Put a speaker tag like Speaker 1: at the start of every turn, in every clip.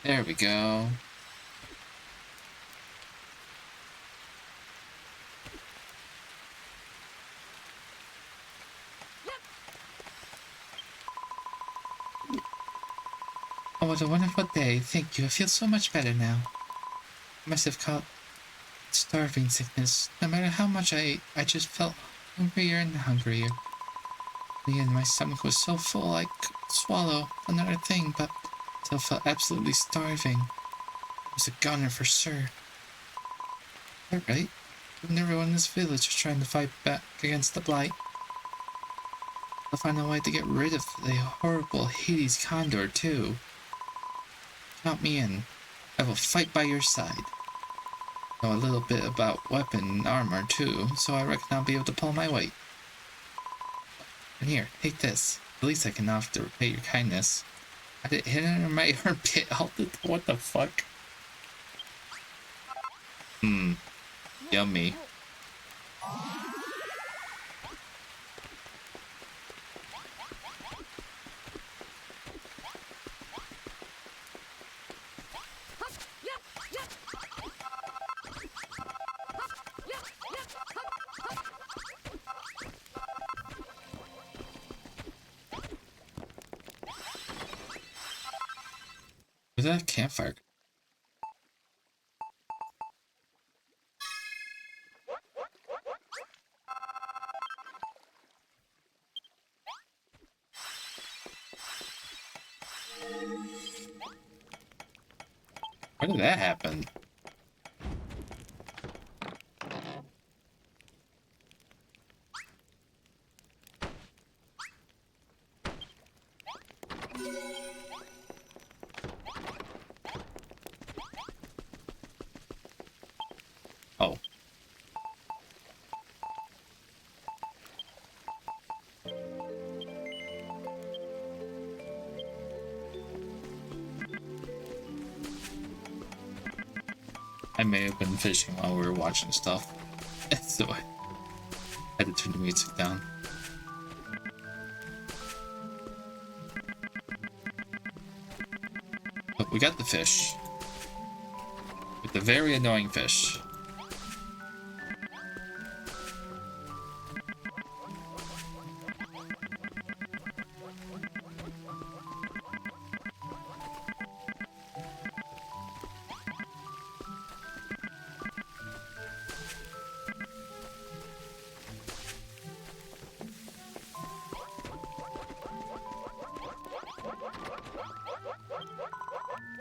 Speaker 1: There we go. Oh, what a wonderful day. Thank you. I feel so much better now. I must have caught starving sickness. No matter how much I ate, I just felt hungrier and hungrier. And my stomach was so full I could swallow another thing, but still felt absolutely starving. I was a goner for sure. Alright. When everyone in this village is trying to fight back against the blight, I'll find a way to get rid of the horrible Hades Condor too. Count me in. I will fight by your side. Know a little bit about weapon and armor too, so I reckon I'll be able to pull my weight. And here, take this. At least I can now have to repay your kindness. I did hit under my armpit. What the fuck? Yummy. Was that a campfire? Why did that happen? Oh. I may have been fishing while we were watching stuff. So I had to turn the music down. But we got the fish. With the very annoying fish.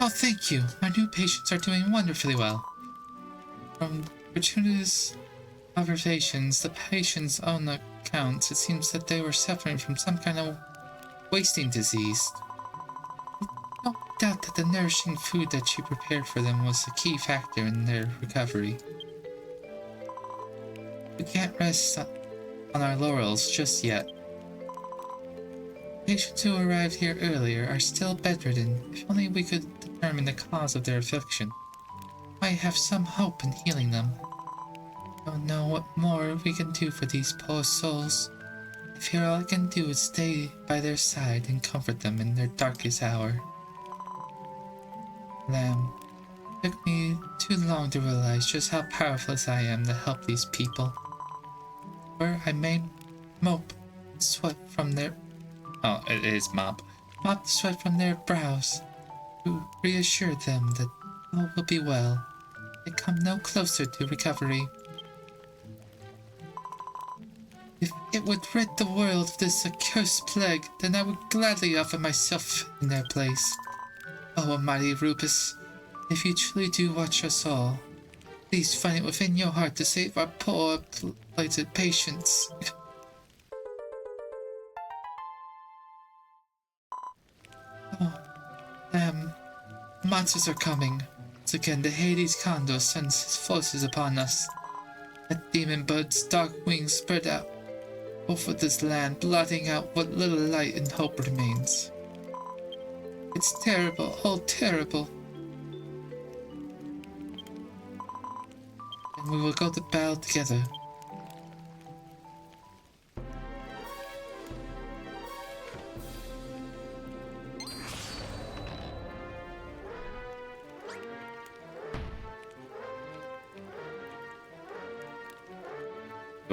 Speaker 1: Oh, thank you. Our new patients are doing wonderfully well. From gratuitous observations, the patient's own accounts, it seems that they were suffering from some kind of wasting disease. No doubt that the nourishing food that you prepared for them was a key factor in their recovery. We can't rest on our laurels just yet. Patients who arrived here earlier are still bedridden. If only we could determine the cause of their affliction, might have some hope in healing them. Don't know what more we can do for these poor souls. I fear all I can do is stay by their side and comfort them in their darkest hour. Lamb, it took me too long to realize just how powerless I am to help these people. Where I may mope sweat from their... Oh, it is mop. Mop the sweat from their brows to reassure them that all will be well. They come no closer to recovery. If it would rid the world of this accursed plague, then I would gladly offer myself in their place. Oh, almighty Rupus, if you truly do watch us all, please find it within your heart to save our poor, blighted patients. Oh, monsters are coming. Once again, the Hades Condor sends his forces upon us. That demon bird's dark wings spread out over this land, blotting out what little light and hope remains. It's terrible, oh terrible. And we will go to battle together.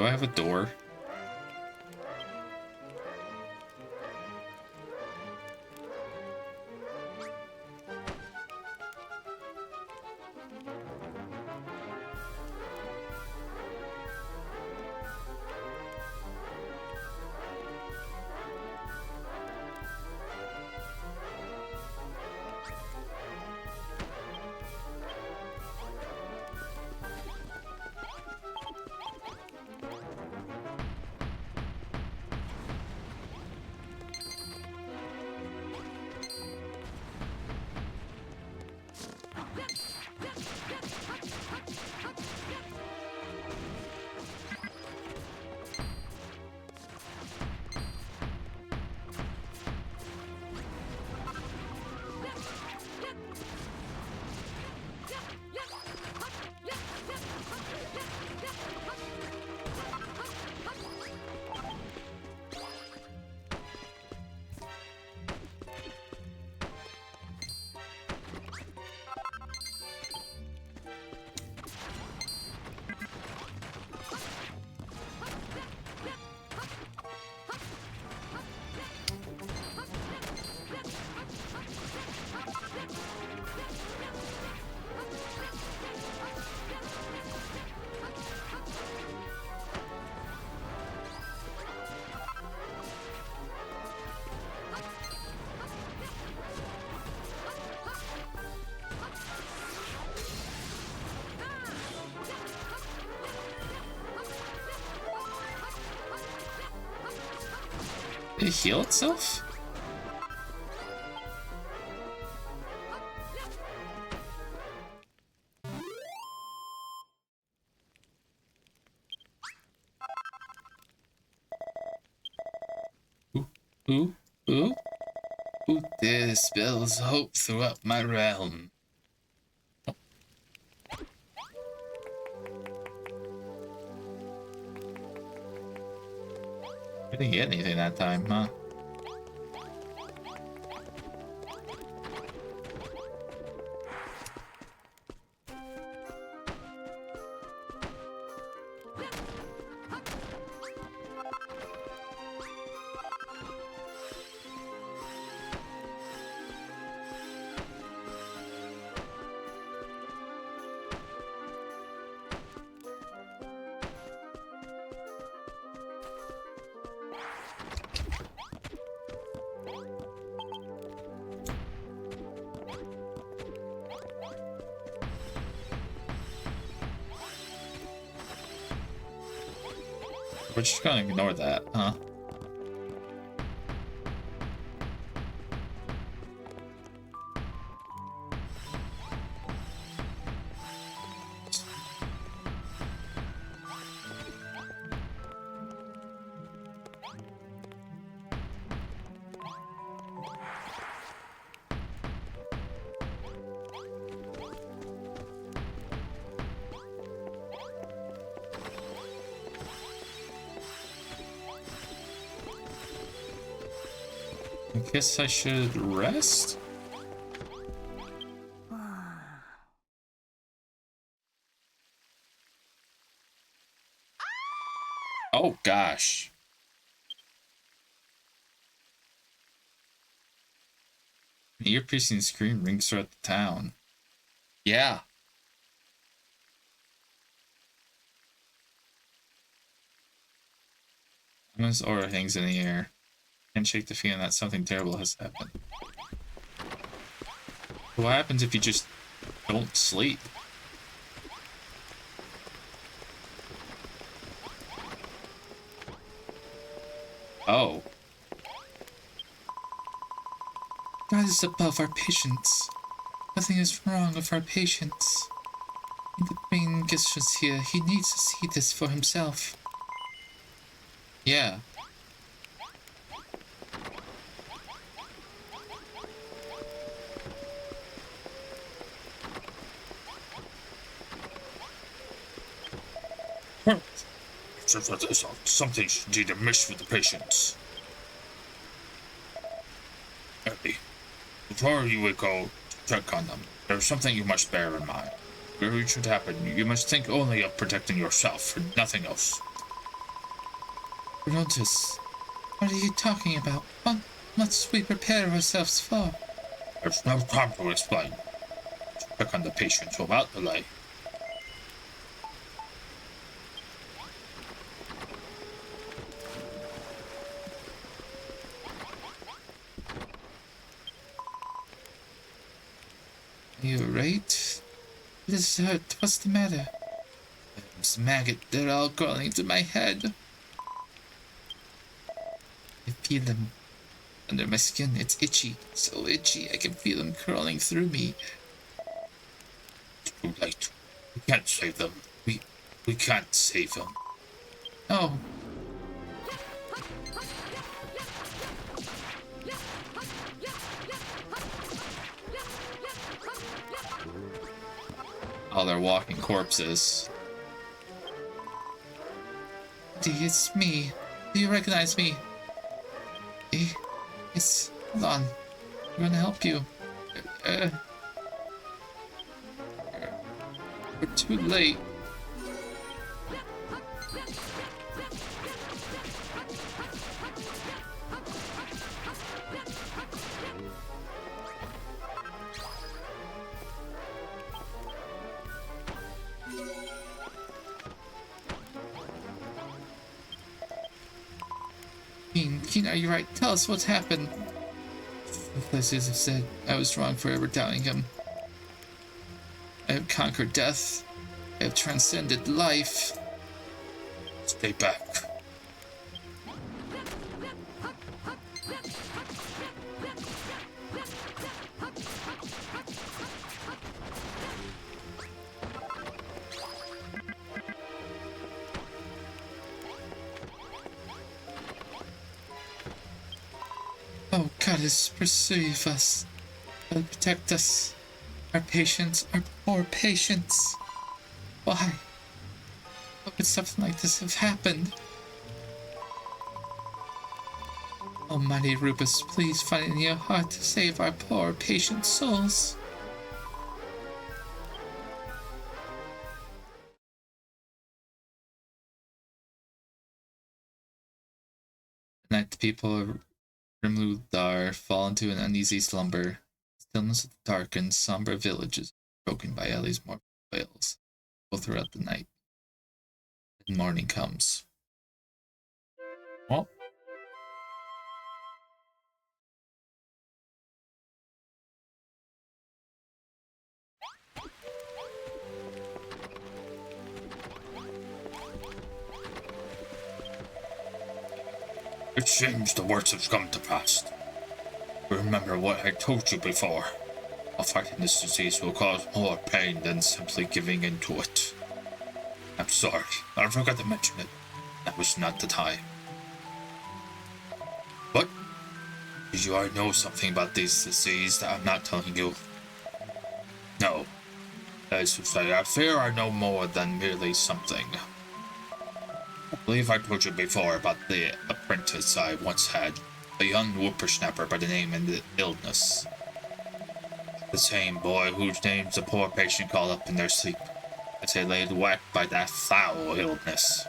Speaker 1: Do I have a door? Did it heal itself? Ooh, ooh, ooh. Ooh, there spells hope throughout my realm. I didn't get anything that time, huh? We're just gonna ignore that, huh? I guess I should rest? Oh gosh. An ear-piercing scream rings throughout the town. Yeah. Ominous aura hangs in the air. Can't shake the feeling that something terrible has happened. What happens if you just don't sleep? Oh. God is above our patience. Nothing is wrong with our patience. In the brain gestures here, he needs to see this for himself. Yeah. Something's indeed amiss with the patients. Abby, before you would go check on them, there's something you must bear in mind. Whatever should happen, you must think only of protecting yourself and nothing else. Brontus, what are you talking about? What must we prepare ourselves for?
Speaker 2: There's no time to explain. Check on the patients without delay.
Speaker 1: Are you alright? This hurt. What's the matter? This maggot, they're all crawling into my head. I feel them under my skin. It's itchy. So itchy. I can feel them crawling through me.
Speaker 2: It's too late. We can't save them. We can't save them.
Speaker 1: Oh. Oh, they're walking corpses. It's me. Do you recognize me? Yes. Hold on. I'm gonna help you. We're too late. Keen, are you right? Tell us what's happened. As have said, I was wrong for ever doubting him. I have conquered death. I have transcended life.
Speaker 2: Stay back.
Speaker 1: Oh, Goddess, preserve us. God, protect us. Our patients, our poor patients. Why? How could something like this have happened? Almighty Rubus, please find it in your heart to save our poor patient souls. At night, the people of Rimludar fall into an uneasy slumber. The stillness of the dark and somber village is broken by Ellie's mournful wails all throughout the night. And morning comes.
Speaker 2: Well, it seems the worst has come to pass. Remember what I told you before. Fighting this disease will cause more pain than simply giving into it. I'm sorry, I forgot to mention it. That was not the time. But, did you already know something about this disease that I'm not telling you? No. That is to say, I fear I know more than merely something. I believe I told you before about the apprentice I once had, a young whippersnapper by the name and the illness. The same boy whose names the poor patient called up in their sleep, as they lay whacked by that foul illness.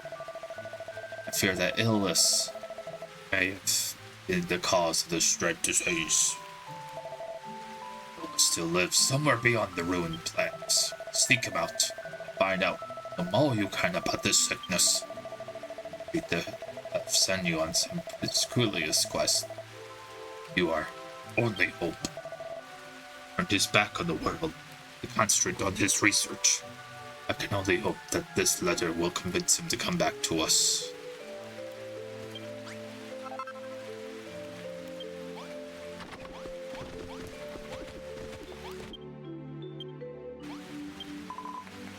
Speaker 2: I fear that illness may have been the cause of this dread disease. Illness still lives somewhere beyond the ruined plains. Seek him out, find out the more you can about this sickness. We'd have sent you on some peculiar quest. You are only hope. Turned his back on the world to concentrate on his research. I can only hope that this letter will convince him to come back to us.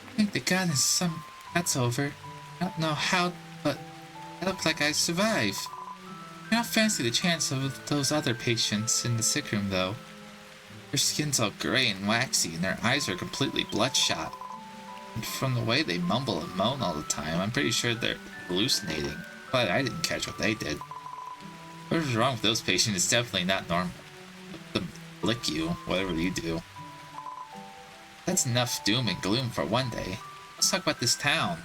Speaker 1: I think the gun is some. That's over. I don't know how, but I look like I survive. I don't fancy the chance of those other patients in the sick room, though. Their skin's all gray and waxy, and their eyes are completely bloodshot. And from the way they mumble and moan all the time, I'm pretty sure they're hallucinating. But I didn't catch what they did. Whatever's wrong with those patients is definitely not normal. Let them lick you, whatever you do. That's enough doom and gloom for one day. Let's talk about this town.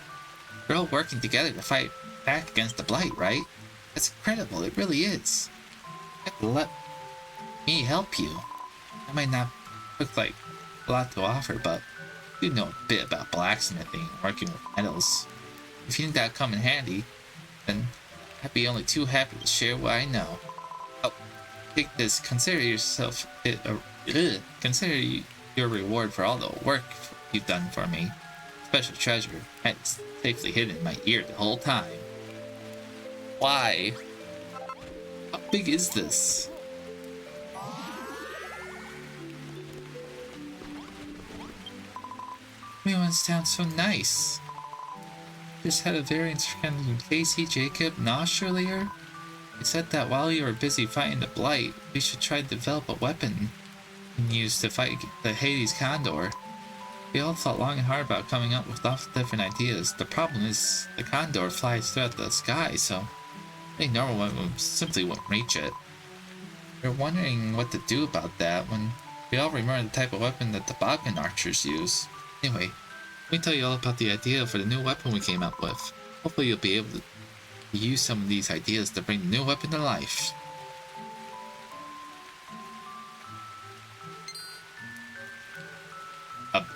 Speaker 1: We're all working together to fight back against the blight, right? That's incredible, it really is. You have to let me help you. I might not look like a lot to offer, but I do know a bit about blacksmithing and working with metals. If you think that'd come in handy, then I'd be only too happy to share what I know. Oh, take this. Consider your reward for all the work you've done for me. Special treasure. I had it safely hidden in my ear the whole time. Why? How big is this? Everyone sounds so nice. Just had a very interesting with Casey, Jacob, Nosh earlier. He said that while you were busy fighting the Blight, we should try to develop a weapon and use to fight the Hades Condor. We all thought long and hard about coming up with lots of different ideas. The problem is the Condor flies throughout the sky, so any normal weapon simply wouldn't reach it. We were wondering what to do about that when we all remember the type of weapon that the toboggan archers use. Anyway, let me tell you all about the idea for the new weapon we came up with. Hopefully you'll be able to use some of these ideas to bring the new weapon to life.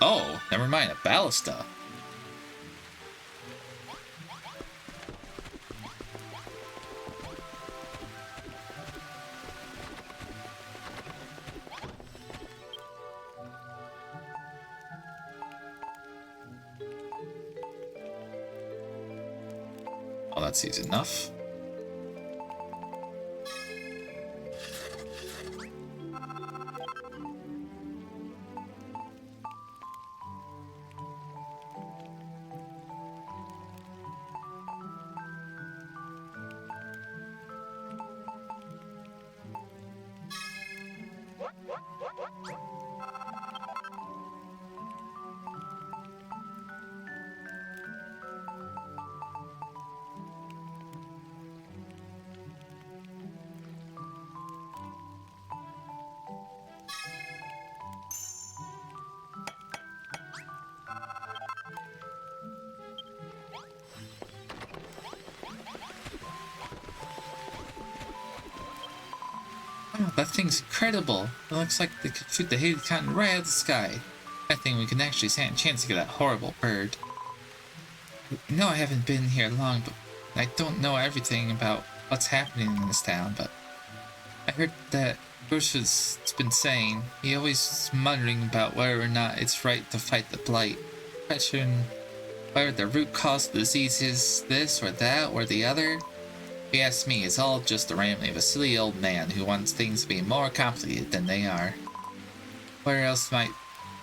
Speaker 1: Oh, never mind, a ballista. Oh, that's easy enough. Oh, that thing's incredible. It looks like they could shoot the Hades Condor right out of the sky. I think we can actually stand a chance to get that horrible bird. I know I haven't been here long, but I don't know everything about what's happening in this town, but I heard that Bruce has been saying, he always muttering about whether or not it's right to fight the Blight, questioning whether the root cause of the disease is this or that or the other. If you ask me, it's all just the rambling of a silly old man who wants things to be more complicated than they are. Where else might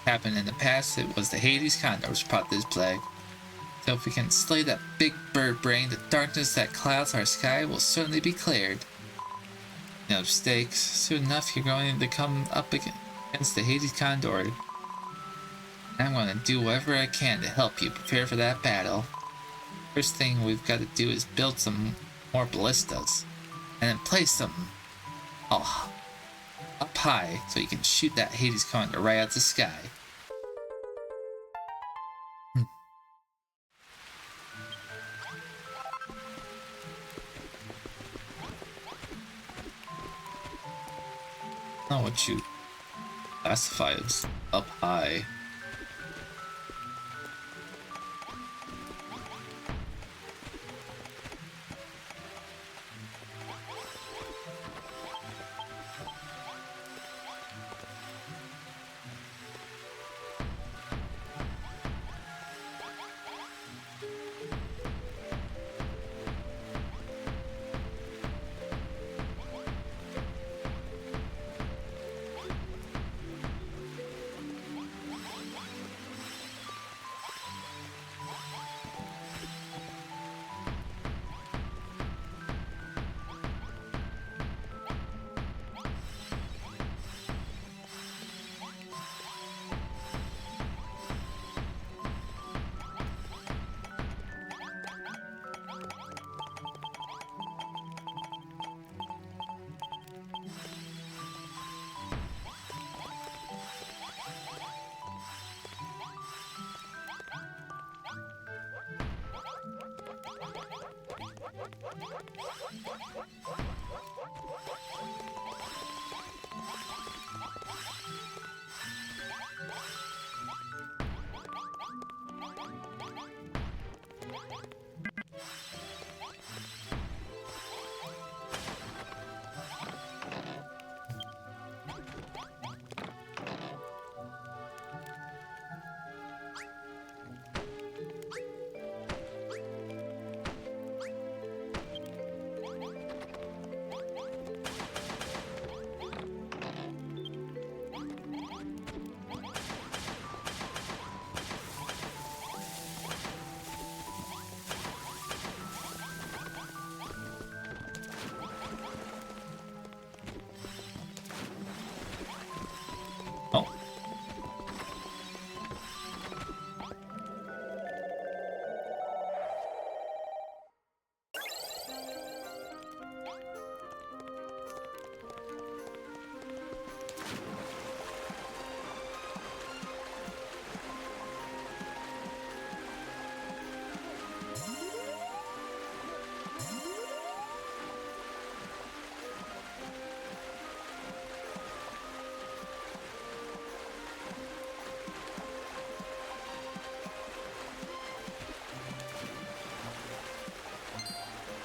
Speaker 1: happen in the past, it was the Hades Condor which brought this plague. So if we can slay that big bird brain, the darkness that clouds our sky will certainly be cleared. No mistakes. Soon enough, you're going to come up against the Hades Condor. And I'm going to do whatever I can to help you prepare for that battle. First thing we've got to do is build some more ballistas, and then place them up high so you can shoot that Hades Condor right out the sky. Not what you classify as up high.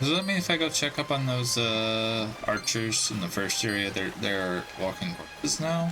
Speaker 2: Does that mean if I go check up on those archers in the first area, they're walking corpses now?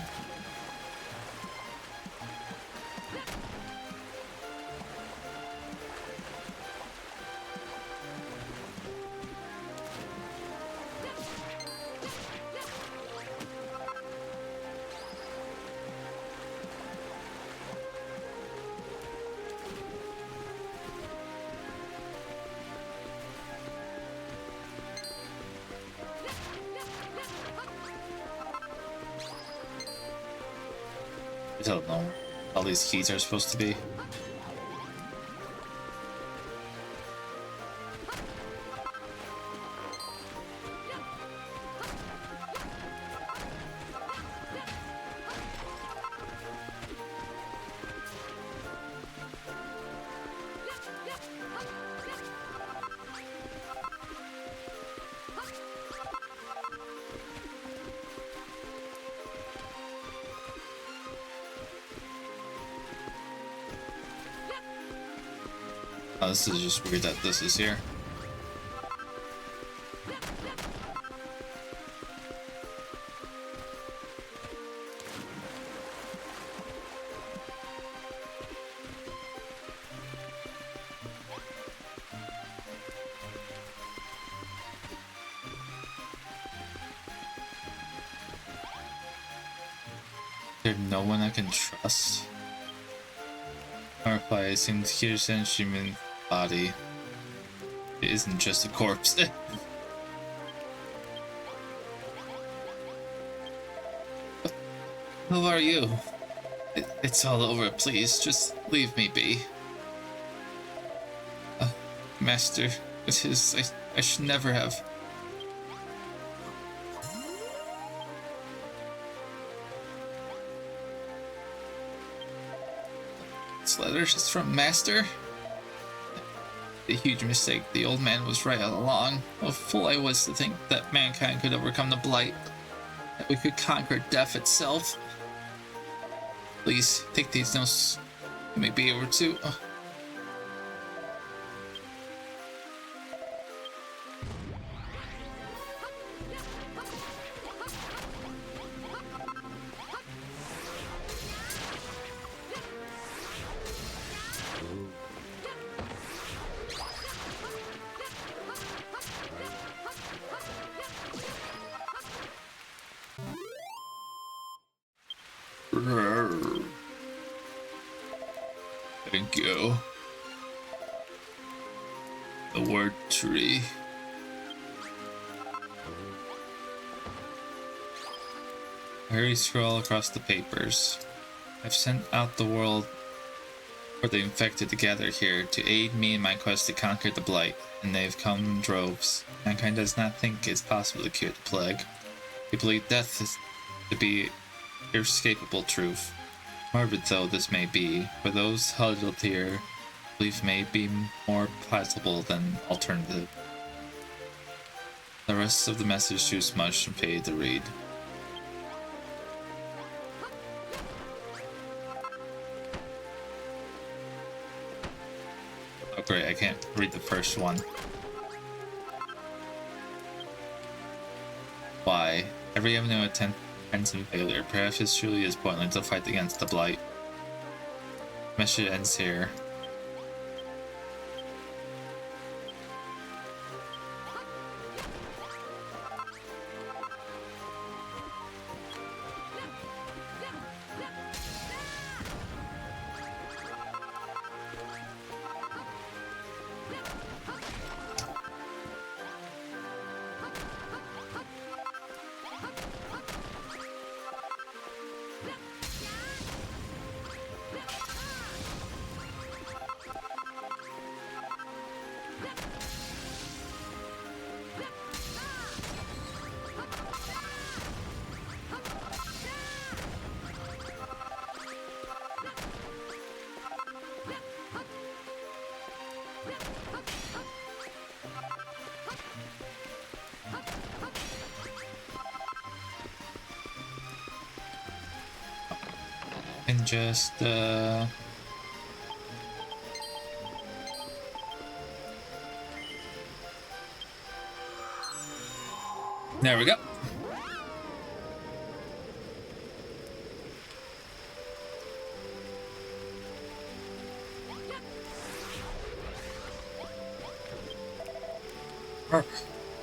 Speaker 2: I don't know. All these keys are supposed to be. Oh, this is just weird that this is here. There's no one I can trust. Our reply seems here's an human body. It isn't just a corpse. Who are you? It's all over, please. Just leave me be. Master, it is. I should never have. This letter is from Master? A huge mistake. The old man was right all along. How fool I was to think that mankind could overcome the blight. That we could conquer death itself. Please, take these notes. You may be able to. Thank you. The word tree. Hurry scroll across the papers. I've sent out the world for the infected to gather here to aid me in my quest to conquer the blight, and they've come in droves. Mankind does not think it's possible to cure the plague. They believe death is to be inescapable truth. Morbid though this may be, for those huddled here, belief may be more plausible than alternative. The rest of the message too much and paid to read. Oh great, I can't read the first one. Why? Every avenue attempt ends in failure. Perhaps it truly is pointless to fight against the blight. Message ends here. And just There we go.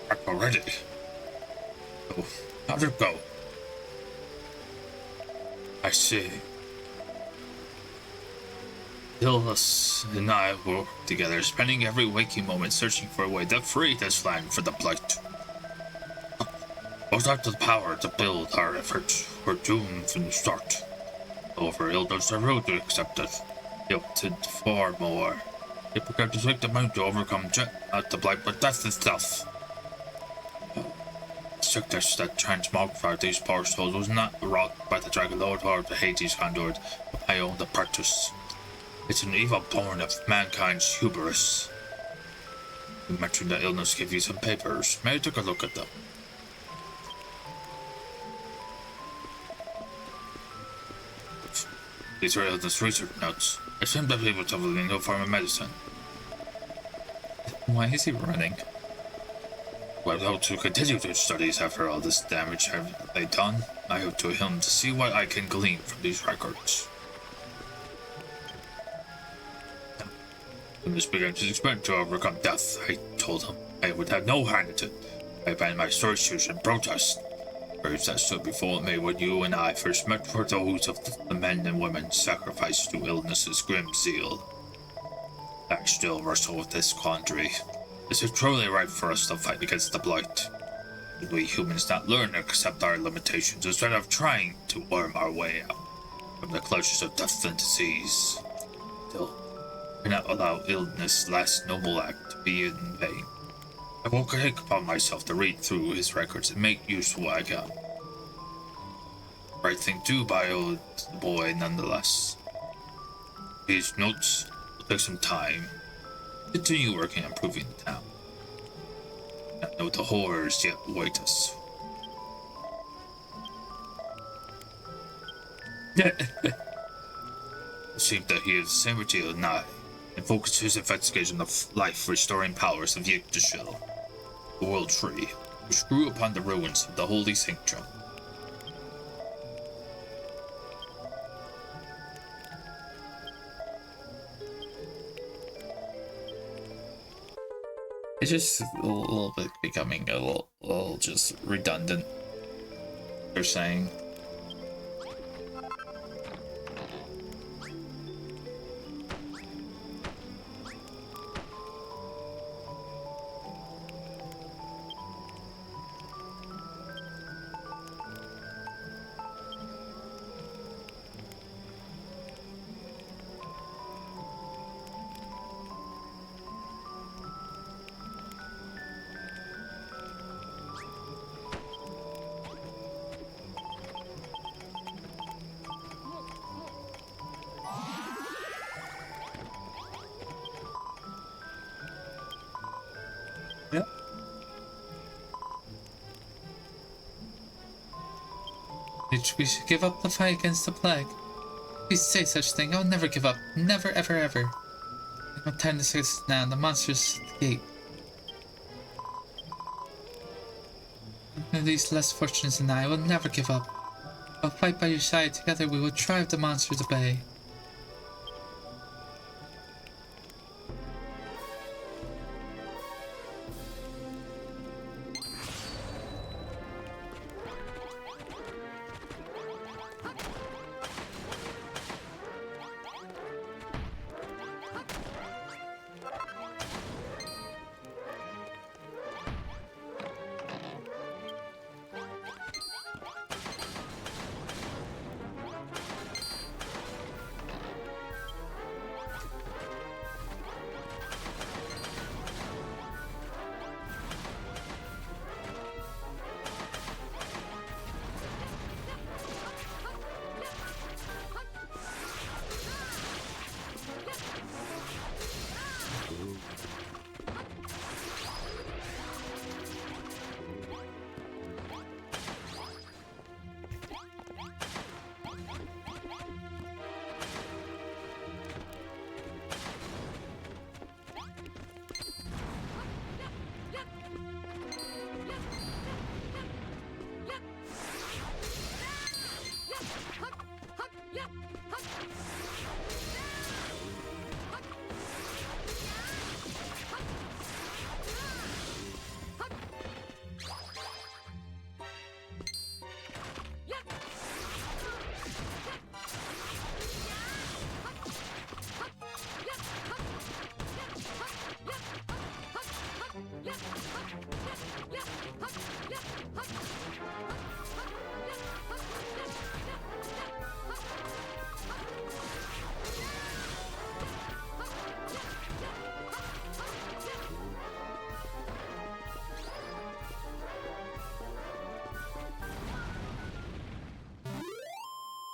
Speaker 2: Back already. Oh, how'd it go? I see. Ilus and I were together, spending every waking moment searching for a way to free this land from the blight. Without the power to build our efforts, we're doomed from the start. However, Ilus are willing to accept it. He opted far more. He prepared to take the mind to overcome not the blight, but death itself. The sickness that transmogrified these poor souls was not wrought by the Dragon Lord or the Hades Condor, but my own apprentice. It's an evil born of mankind's hubris. You mentioned that illness gave you some papers. May I take a look at them? These are illness research notes. I seem to be able to develop a new form of medicine.
Speaker 1: Why is he running?
Speaker 2: Well, I hope to continue their studies after all this damage have they done. I hope to him to see what I can glean from these records. When this began his experiment to overcome death, I told him I would have no hand in it. I abandoned my sword shoes in protest. Words that stood before me when you and I first met were those of the men and women sacrificed to illness's grim zeal. I still wrestle with this quandary. Is it truly right for us to fight against the blight? Should we humans not learn to accept our limitations instead of trying to worm our way out from the clutches of death and disease? Still, I cannot allow illness' last noble act to be in vain. I will take upon myself to read through his records and make use of what I can. Right thing to by old boy nonetheless. These notes will take some time. Continue working on improving the town. I know the horrors yet await us. It seems that he is the same ideal as I, and focused his investigation of life-restoring powers of Yggdrasil, the world tree, which grew upon the ruins of the holy sanctum.
Speaker 1: It's just a little bit becoming a little just redundant. They're saying. Yep. We should give up the fight against the plague. Please say such thing. I'll never give up. Never, ever, ever. I have no time to say this now. The monster's at the gate. None of these less fortunate than I will never give up. I'll fight by your side. Together we will drive the monster to bay.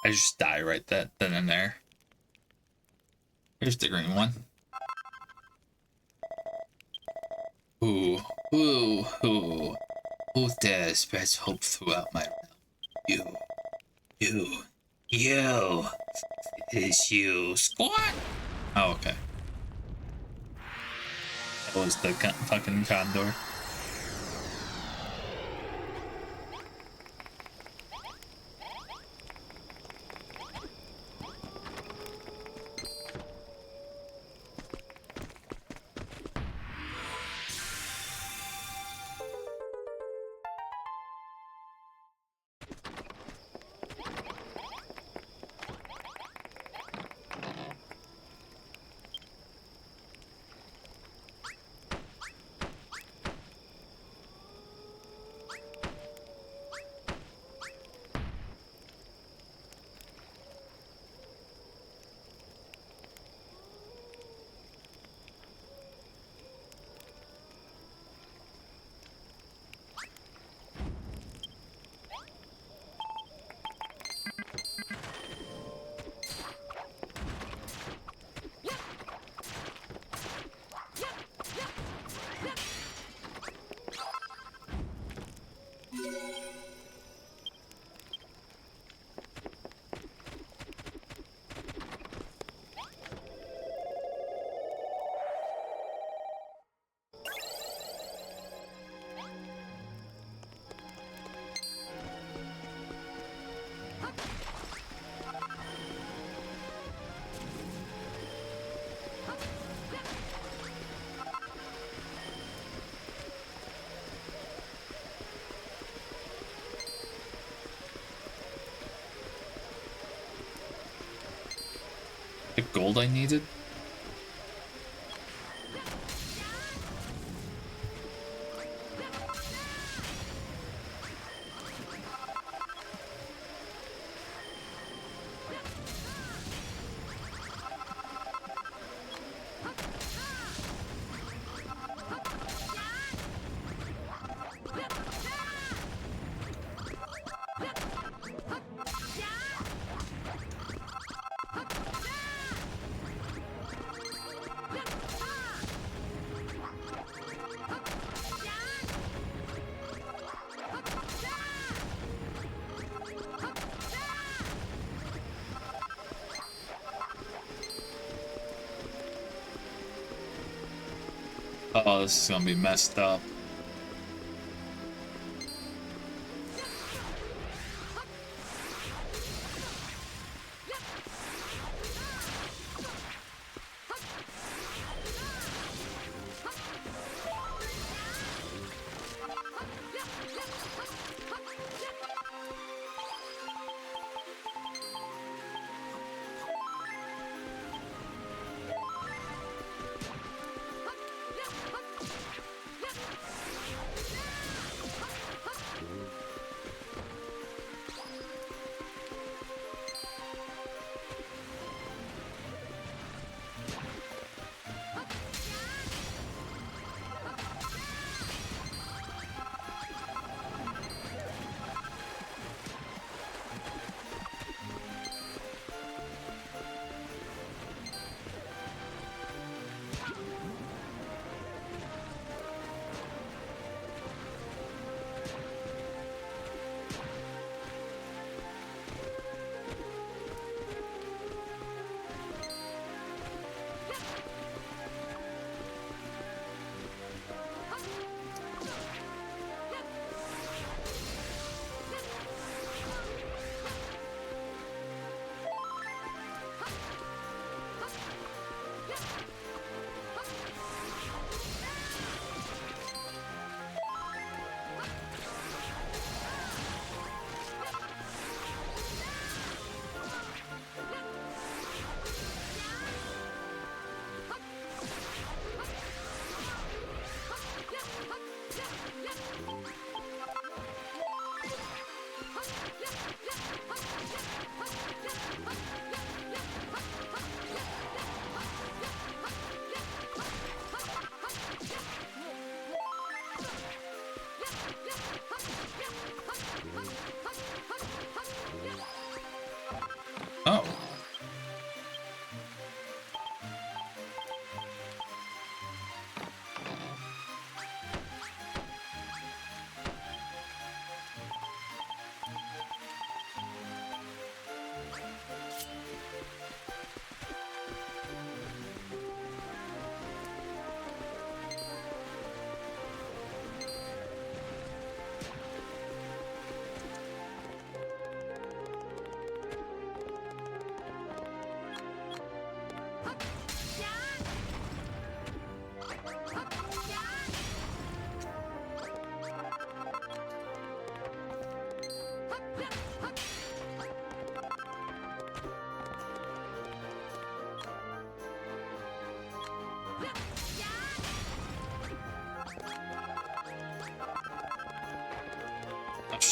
Speaker 2: I just die right then and there. Here's the green one. Who, who dares spreads hope throughout my realm? You, you. It is you. Squat! Oh, okay. That was the fucking Condor. The gold I needed? Oh, this is gonna be messed up.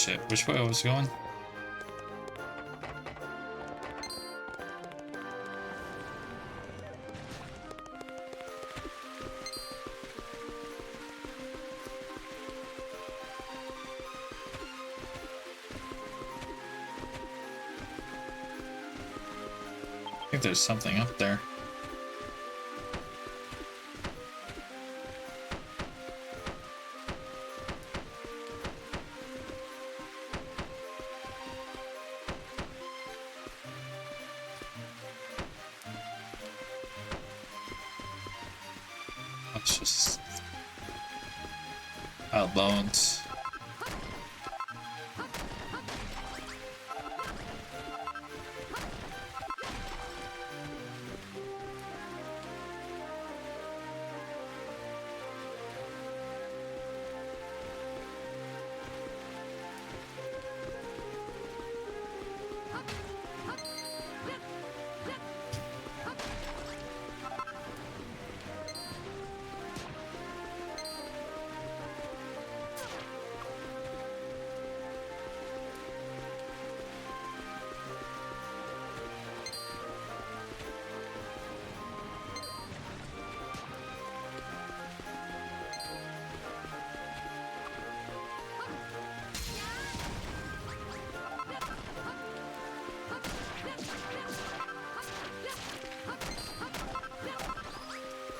Speaker 1: shit. Which way I was going? I think there's something up there. It's just out bones.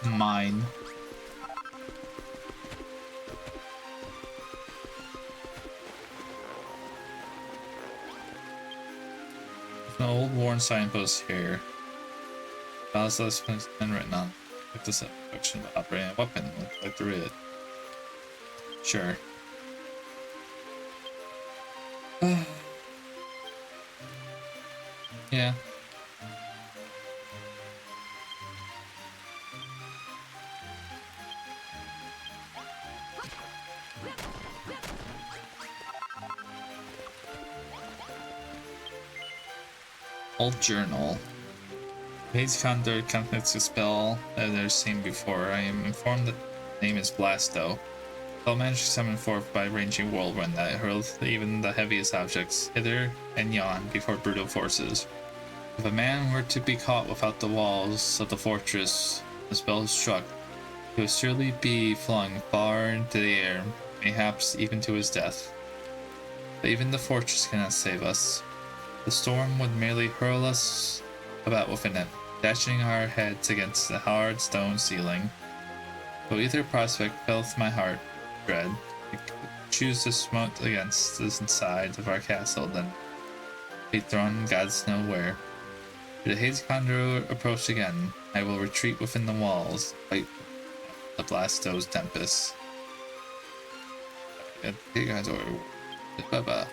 Speaker 1: Mine. There's an old worn signpost here. Basil's been written on. Like this section of operating a weapon, like the read. Sure. Yeah. Old journal. Page Condor countenance a spell that I've never seen before. I am informed that the name is Blasto. I'll manage to summon forth by ranging whirlwind that hurls even the heaviest objects hither and yon before brutal forces. If a man were to be caught without the walls of the fortress, the spell is struck, he would surely be flung far into the air, mayhaps even to his death. But even the fortress cannot save us. The storm would merely hurl us about within it, dashing our heads against the hard stone ceiling. Though either prospect filleth my heart dread, I choose to smote against the sides of our castle than be thrown God's know where. Should the hazy Condor approach again, I will retreat within the walls, fight the Blasto's tempest. Hey guys, bye-bye.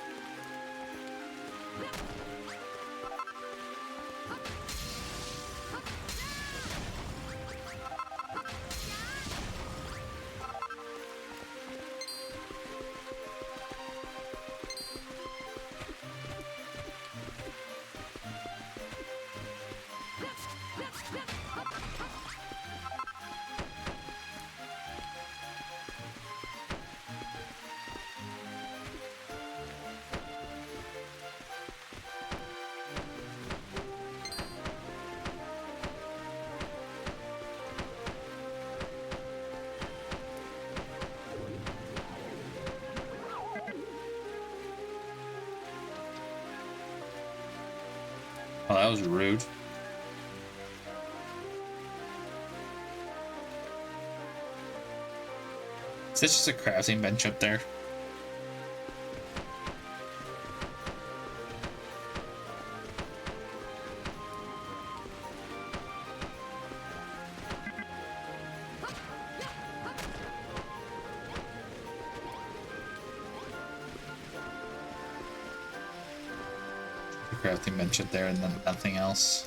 Speaker 1: Oh, that was rude. Is this just a crafting bench up there? Crafting bench up there and then nothing else.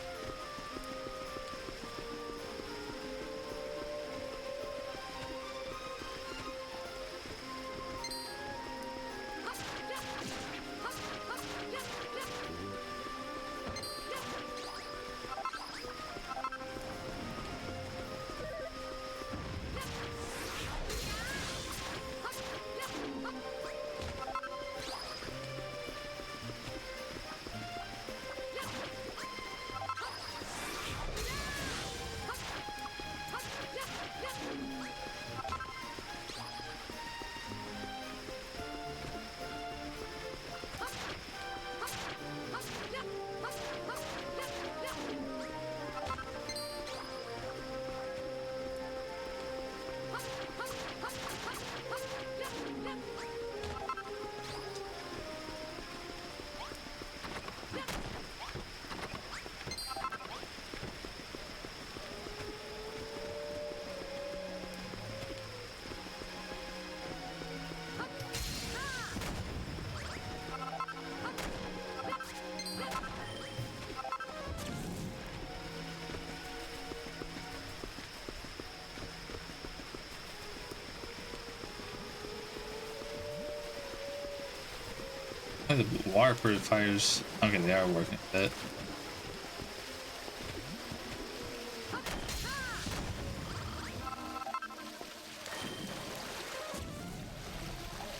Speaker 2: Oh, the water purifiers. Okay, they are working a bit.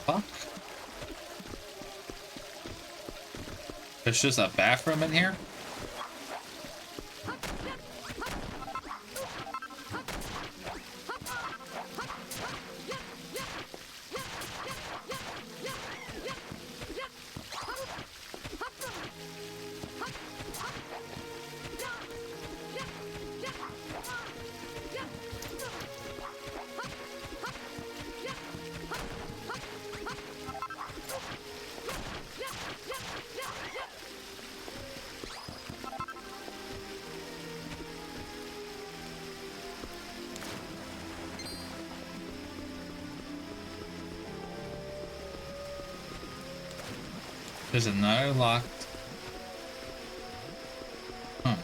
Speaker 2: Fuck. There's just a bathroom in here? There's another locked. Huh.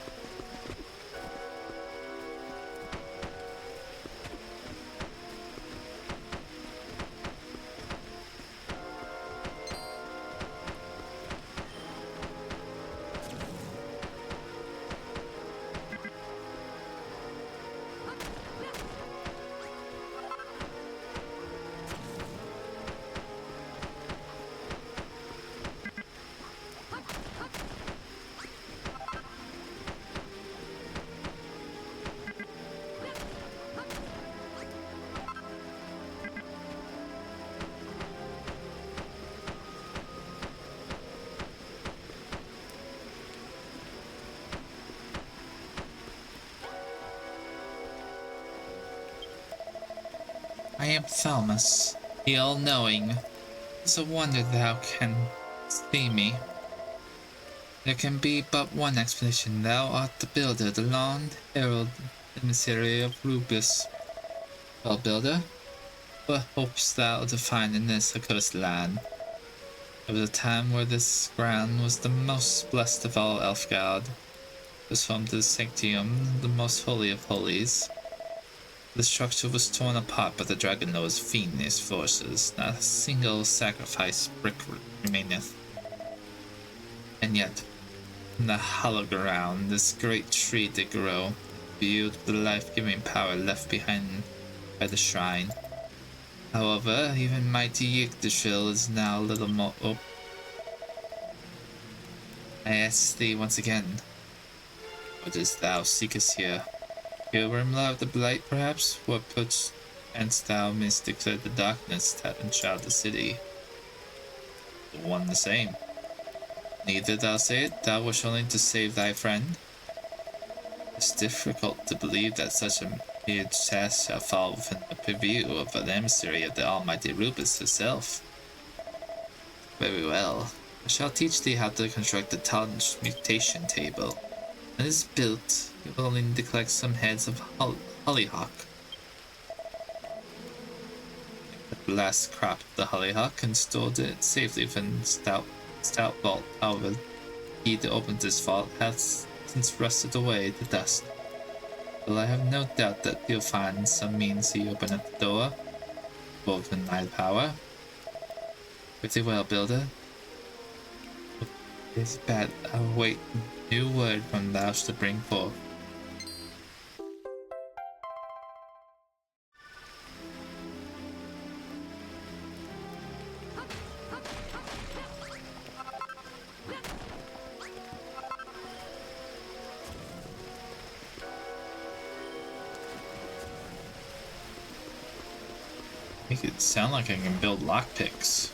Speaker 2: I am Thelmus, the all-knowing. It's a wonder thou canst see me. There can be but one explanation. Thou art the builder, the long herald emissary of Rubus. Well, builder, what hopest thou to find in this accursed land? There was a time where this ground was the most blessed of all Elfgard. It was home to the Sanctium, the most holy of holies. The structure was torn apart by the Dragonlord's fiendish forces. Not a single sacrifice brick remaineth. And yet, in the hollow ground, this great tree did grow, imbued with the life-giving power left behind by the shrine. However, even mighty Yggdrasil is now a little more I ask thee once again, what dost thou seekest here? Gilbrimla of the Blight, perhaps? What puts canst thou declare the darkness that enshroud the city? The one the same. Neither thou say it, thou wish only to save thy friend? It's difficult to believe that such a mere task shall fall within the purview of an emissary of the almighty Rubus herself. Very well. I shall teach thee how to construct the transmutation table. When it is built, you will only need to collect some heads of hollyhock. The last crop of the hollyhock and stored it safely within stout vault. However, the key to open this vault hath since rusted away to dust. Well, I have no doubt that you'll find some means to open at the door, both in my power. Pretty well, builder. It's bad. I'll wait new word from thou to bring forth. Make it sound like I can build lockpicks.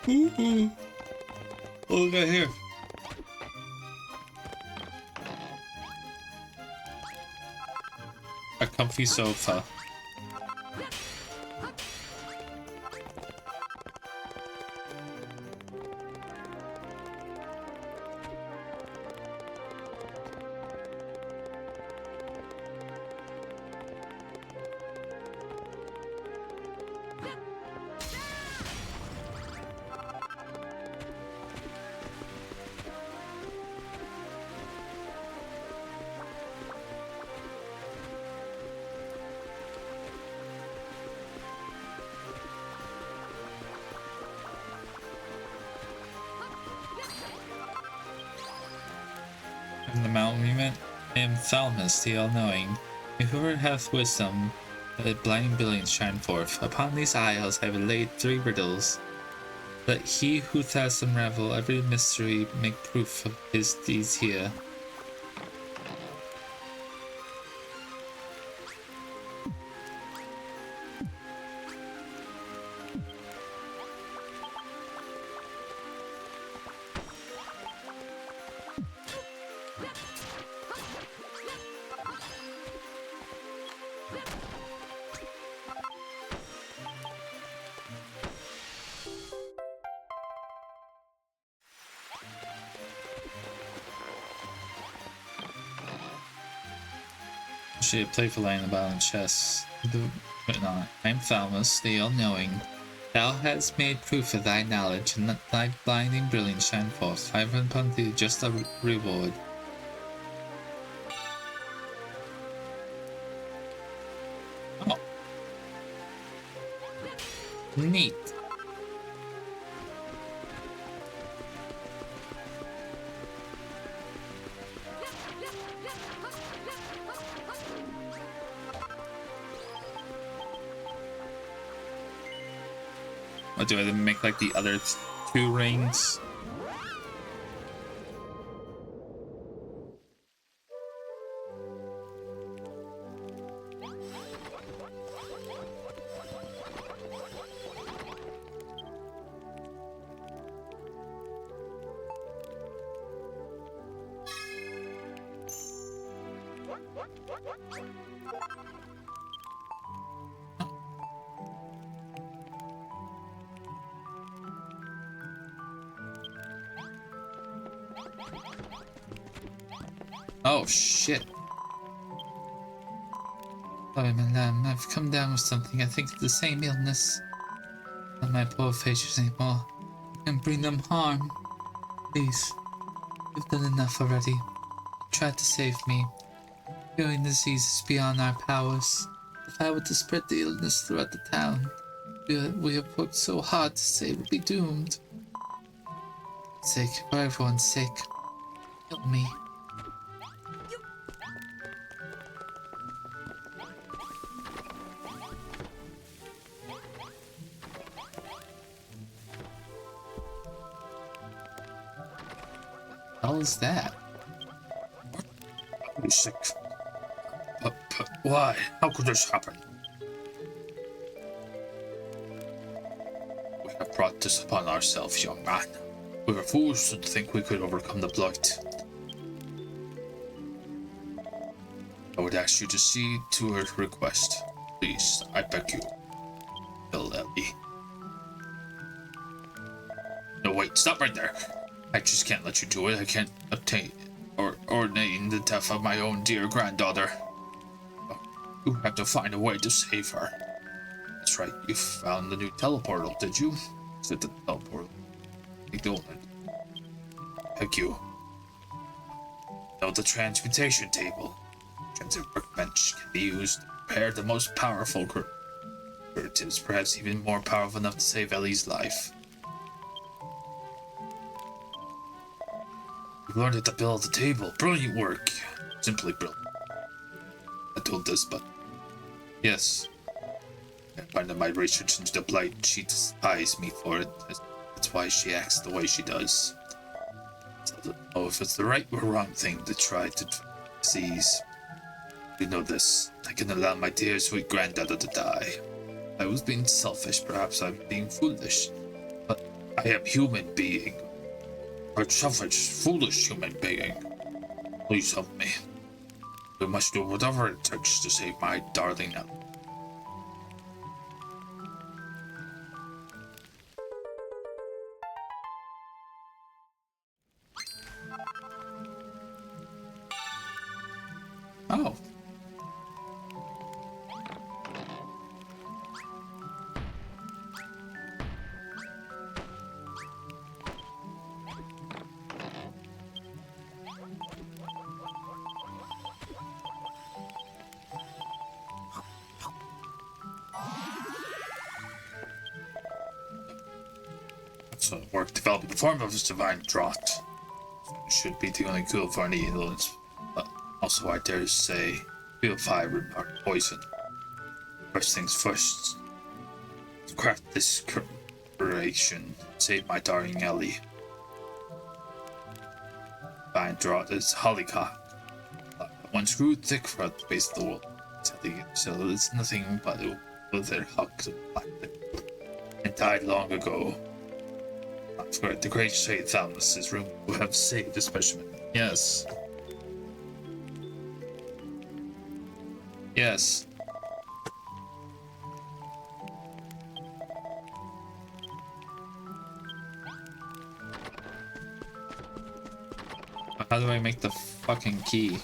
Speaker 2: Ooh. Oh, look at here. A comfy sofa. From the mountain we met, I am Thalmus, the all-knowing. Whoever hath wisdom, let blinding brilliance shine forth. Upon these isles I have laid 3 riddles. Let he who has unravel every mystery make proof of his deeds here. She had playful line about in chess. But not. I am Thalmus, the all-knowing. Thou hast made proof of thy knowledge, and let thy blinding brilliance shine forth. I have upon thee just a reward. Oh. Neat. What do I make like the other 2 rings? Oh shit. Sorry, my lamb. I've come down with something. I think it's the same illness. Not my poor faces anymore. And bring them harm. Please. You've done enough already. Try to save me. Curing disease is beyond our powers. If I were to spread the illness throughout the town, we have worked so hard to save would be doomed. For everyone's sake. Help me. What is that? I'm sick. Why? How could this happen? We have brought this upon ourselves, young man. We were fools to think we could overcome the blight. I would ask you to cede to her request. Please, I beg you. Kill Ellie. No, wait, stop right there. I just can't let you do it. I can't obtain or ordain the death of my own dear granddaughter. You have to find a way to save her. That's right, you found the new teleportal, did you? Is it the teleportal? Take the one. Thank you. Know the transmutation table. Transit workbench can be used to prepare the most powerful curatives, perhaps even more powerful enough to save Ellie's life. You learned at the build the table. Brilliant work. Simply brilliant. I told this, but yes. I find in my research into the blight, she despises me for it. That's why she acts the way she does. So I don't know if it's the right or wrong thing to try to seize. You know this. I can allow my dear sweet granddaughter to die. I was being selfish, perhaps I'm being foolish. But I am human being. A selfish, foolish human being. Please help me. We must do whatever it takes to save my darling Ellie. Oh. That's a work developing the form of this divine draught. It should be the only cure for any illness. But also, I dare say, purify root poison. First things first, to craft this creation, save my darling Ellie. Divine draught is hollycock. Once grew thick throughout the base of the world. So it's nothing but a withered hunk of plastic. And died long ago. For the great Shade Thalamus' room will have saved the specimen. Yes. Yes. How do I make the fucking key?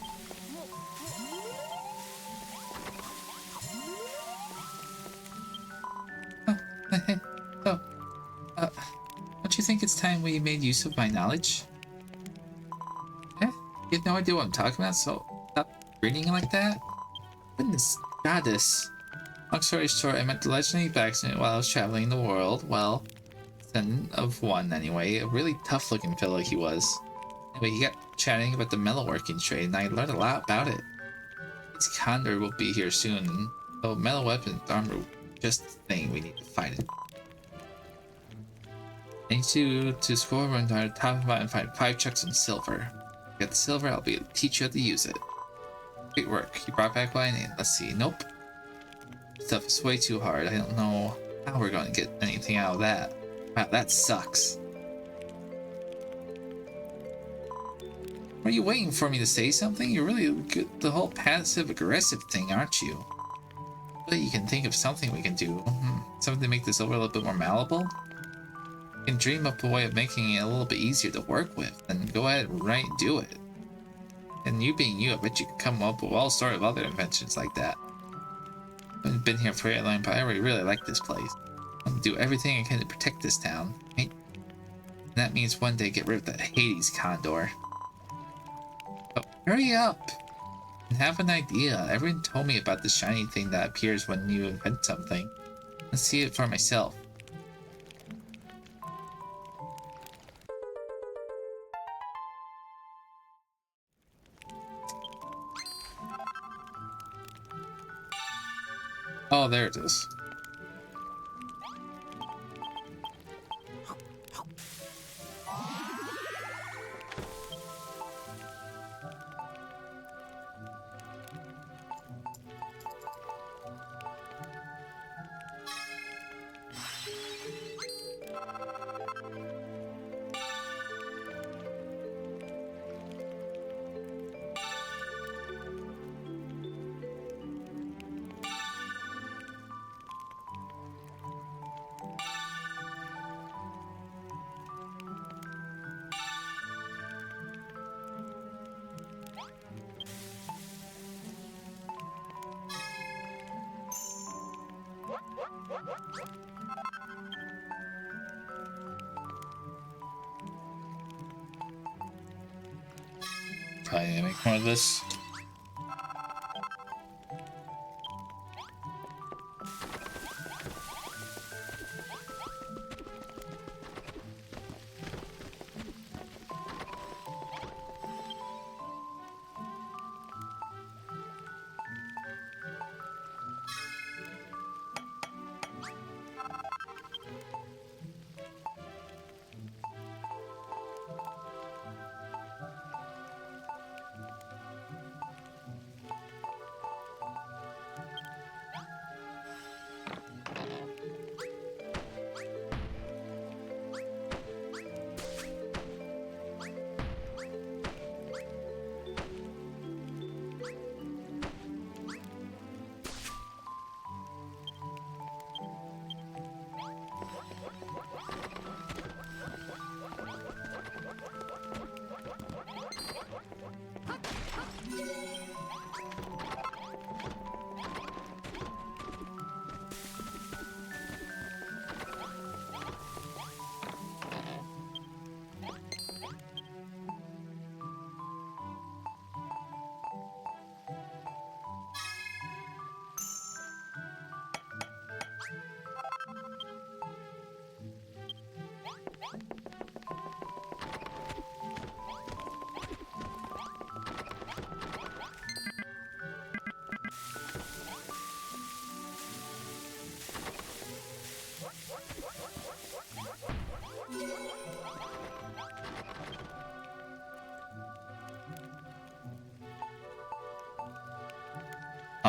Speaker 2: Oh, don't you think it's time we made use of my knowledge? Eh? You have no idea what I'm talking about, so stop grinning like that? Goodness goddess. Long story short, I met the legendary blacksmith while I was traveling the world. Well, son of one anyway. A really tough looking fellow he was. Anyway, he got chatting about the metalworking trade, and I learned a lot about it. This Condor will be here soon, and so metal weapons, armor, just the thing we need to fight it. I need you to scroll around to the top of the mountain and find 5 chunks of silver. Get the silver, I'll be able to teach you how to use it. Great work. You brought back what I need. Let's see. Nope. Stuff is way too hard. I don't know how we're going to get anything out of that. Wow, that sucks. Are you waiting for me to say something? You're really good the whole passive-aggressive thing, aren't you? But you can think of something we can do. Something to make this over a little bit more malleable? You can dream up a way of making it a little bit easier to work with, then go ahead and do it. And you being you, I bet you could come up with all sorts of other inventions like that. I've been here for a long, but I really like this place. I'm gonna do everything I can to protect this town, right? And that means one day get rid of that Hades Condor. Oh, hurry up! And have an idea. Everyone told me about the shiny thing that appears when you invent something. Let's see it for myself. Oh, there it is. Probably gonna make more of this.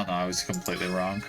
Speaker 2: no, I was completely wrong.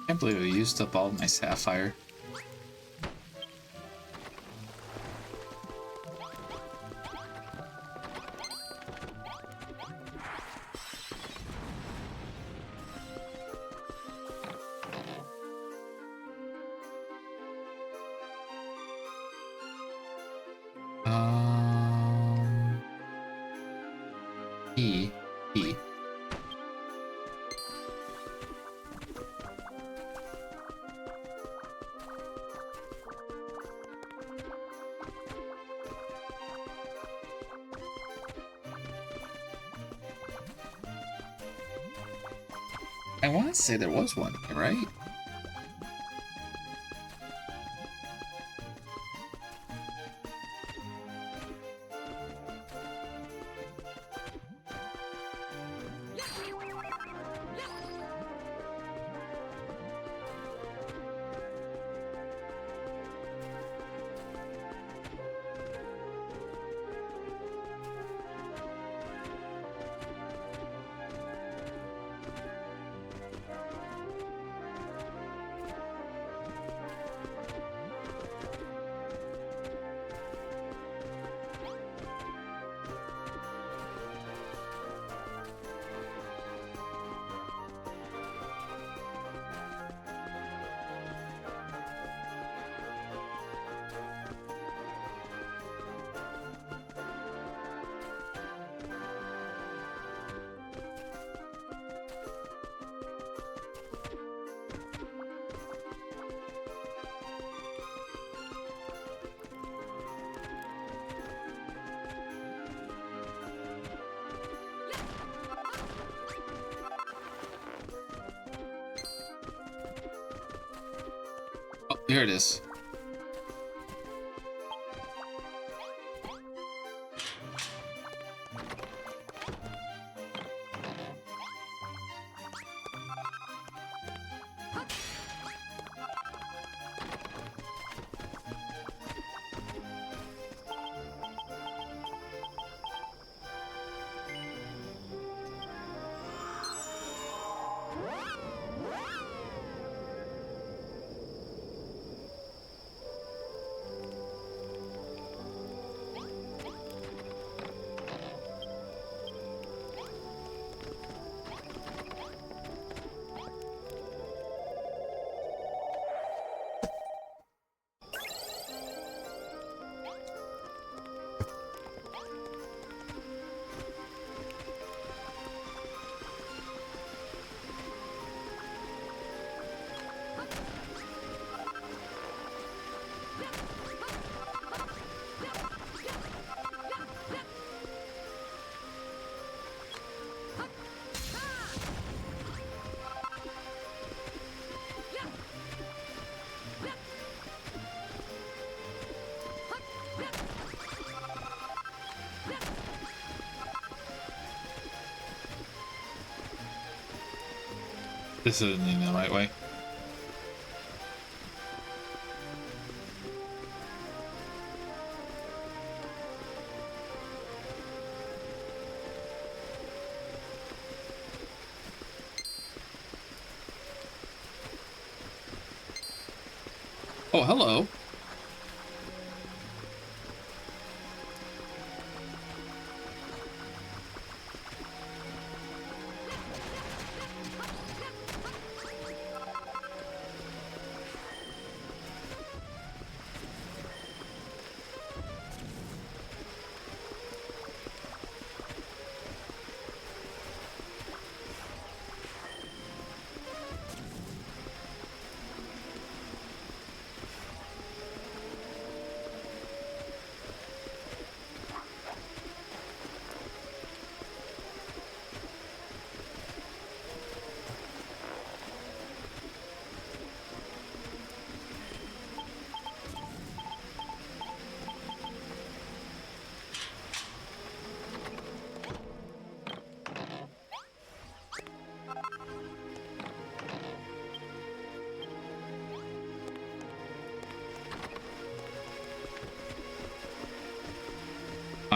Speaker 2: I can't believe I used up all my sapphire. E. E. I want to say there was one, right? Oh, here it is. This isn't in the right way. Oh, hello.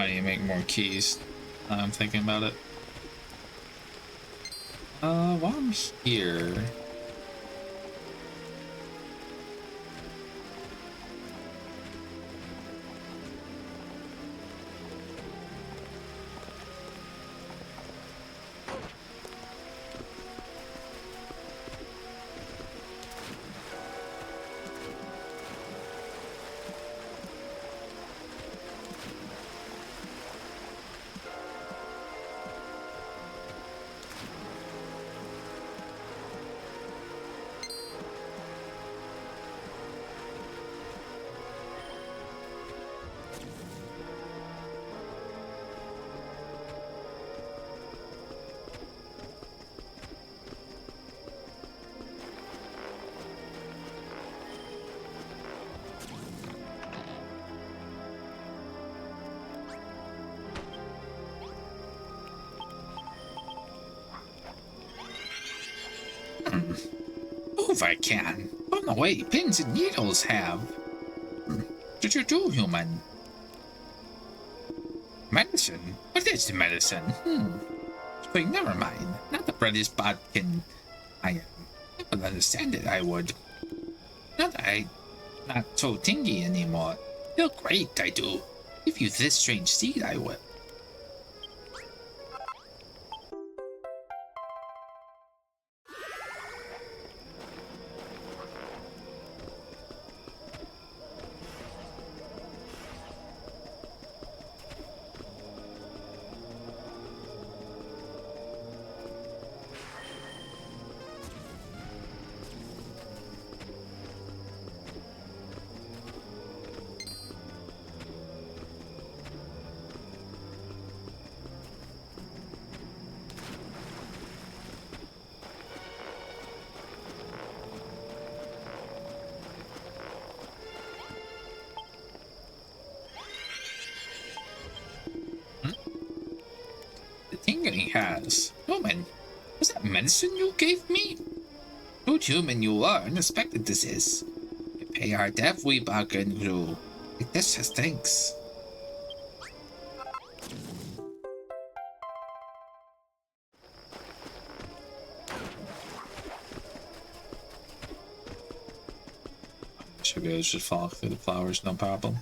Speaker 2: I need to make more keys. I'm thinking about it. While I'm here. Move I can. Run away, pins and needles have. Did you do, human? Medicine? What is the medicine? Wait, never mind. Not the British bodkin I am. I would understand it, I would. Not that I not so tingy anymore. Feel great, I do. Give you this strange seed, I will. Tingling has. Human, was that medicine you gave me? Good human you are, unexpected this is. We pay our debt we bargain through. This has thanks. Should be able to just fall through the flowers, no problem.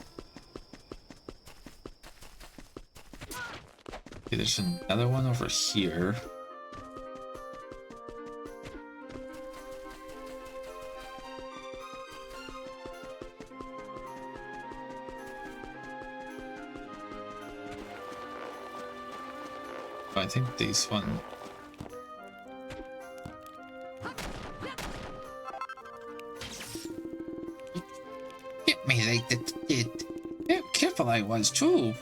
Speaker 2: Okay, there's another one over here. I think this one. Hit me like that did. Very careful I was too.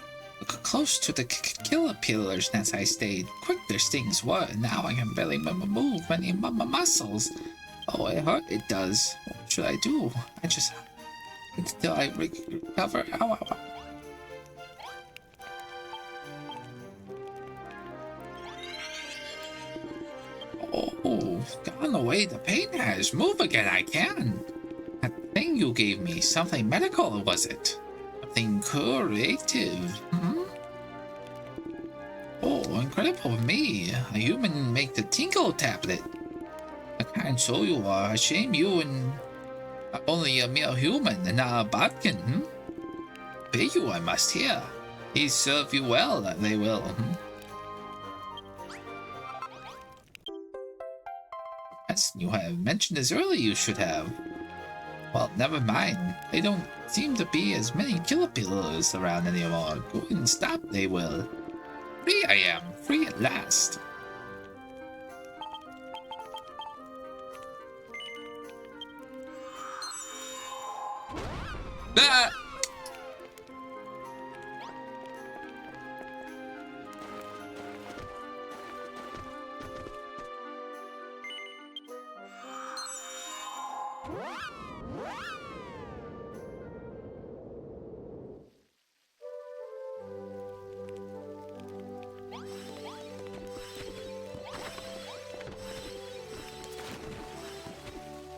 Speaker 2: Close to the caterpillars as I stayed. Quick their stings were, and now I can barely move many muscles. Oh, it hurt, it does. What should I do? I just... until I recover. Ow, ow, ow. Oh, gone away the pain has. Move again, I can. That thing you gave me, something medical, was it? Something curative. Oh, incredible of me. A human make the tinkle tablet. A kind soul you are. A shame you and only a mere human and not a bodkin. Pay you, I must hear. He serve you well, they will. As you have mentioned this earlier, you should have. Well, never mind. They don't seem to be as many caterpillars around anymore. Go and stop, they will. Free I am, free at last. Ah!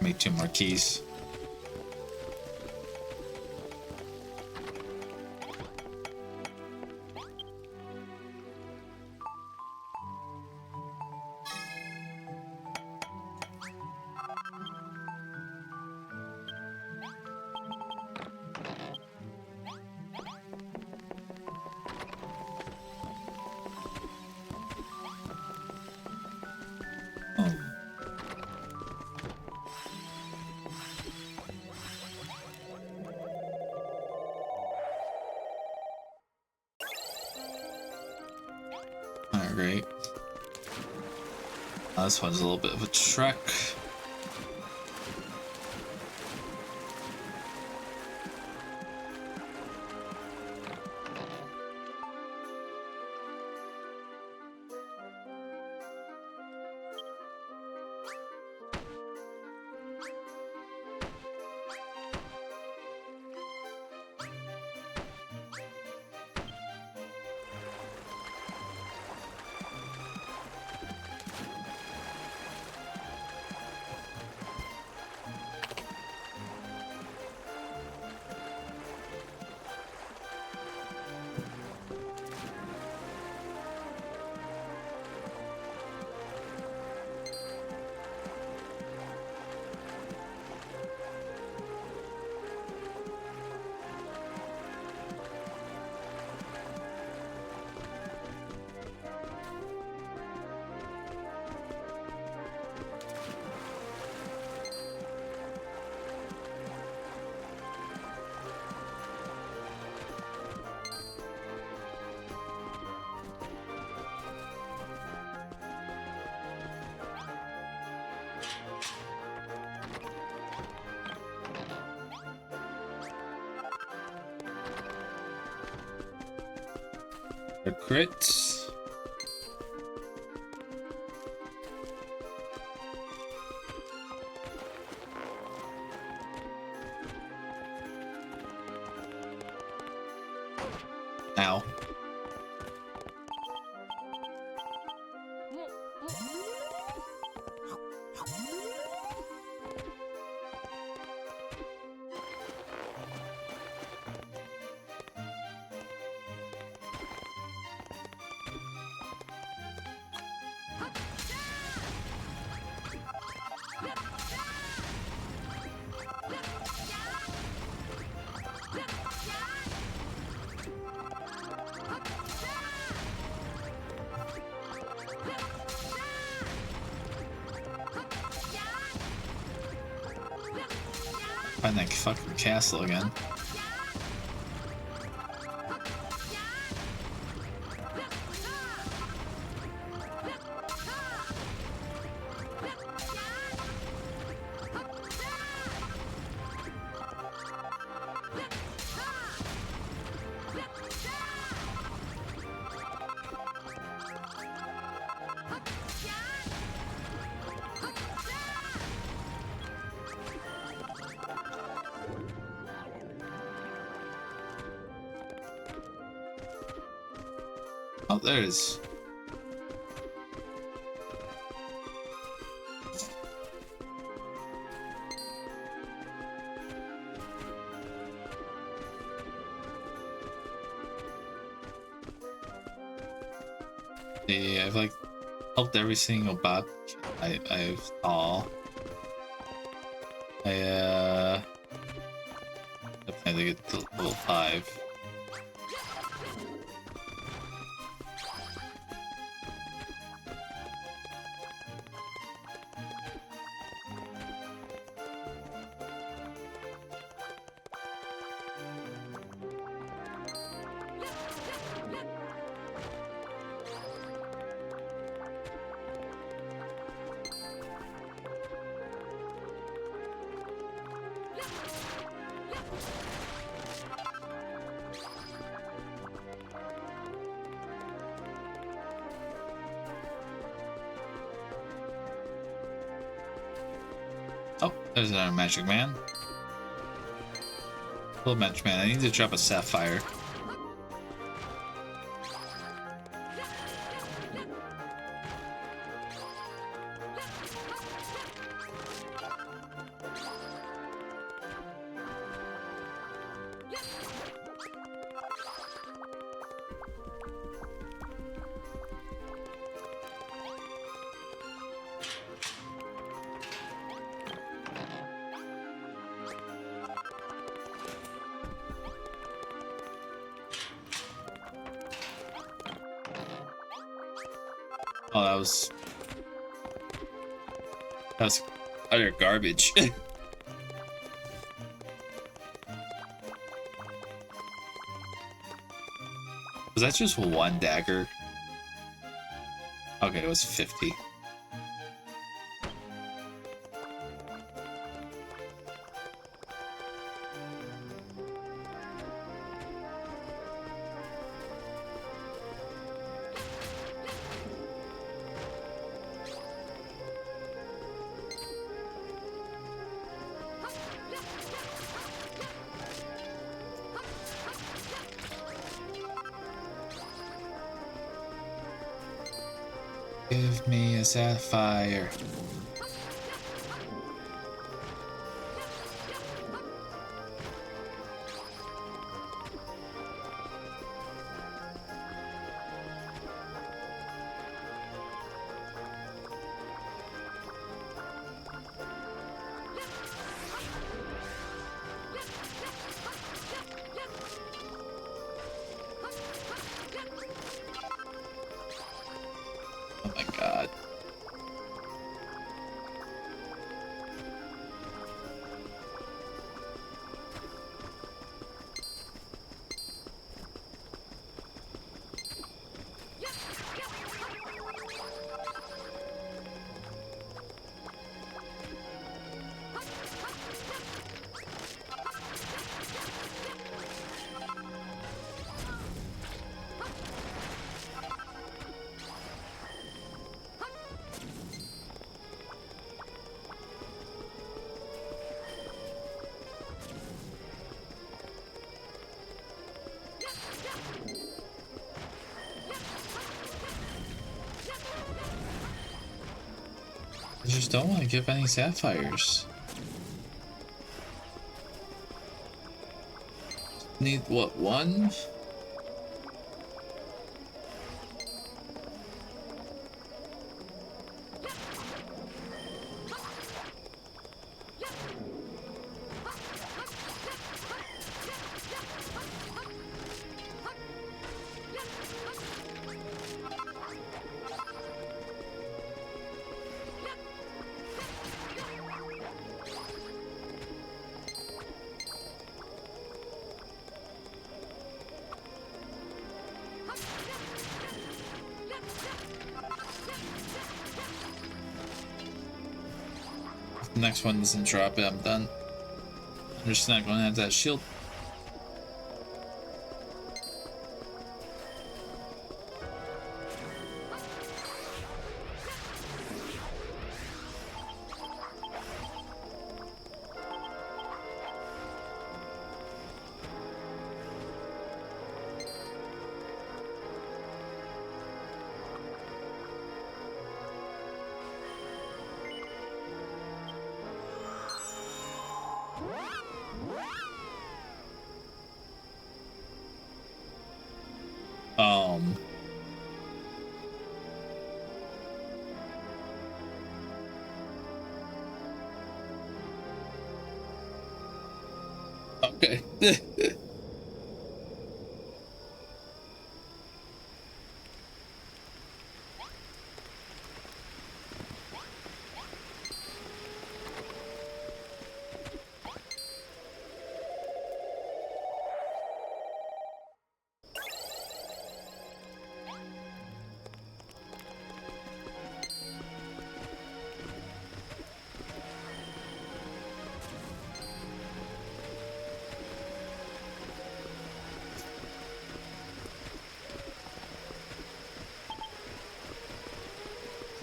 Speaker 2: Make 2 more keys. Great. This one's a little bit of a trek. A crit. Ow. Find that fucking castle again. Oh, there it is. Yeah, I've like helped every single bot I've saw. I plan to get to level 5. Oh, there's another magic man. Little magic man, I need to drop a sapphire. Oh, that was utter garbage. Was that just one dagger? Okay, it was 50.
Speaker 1: Give me a sapphire. Oh my god. I just don't want to give any sapphires. Need what, one? If the next one doesn't drop it, I'm done. I'm just not going to have that shield. Um, okay.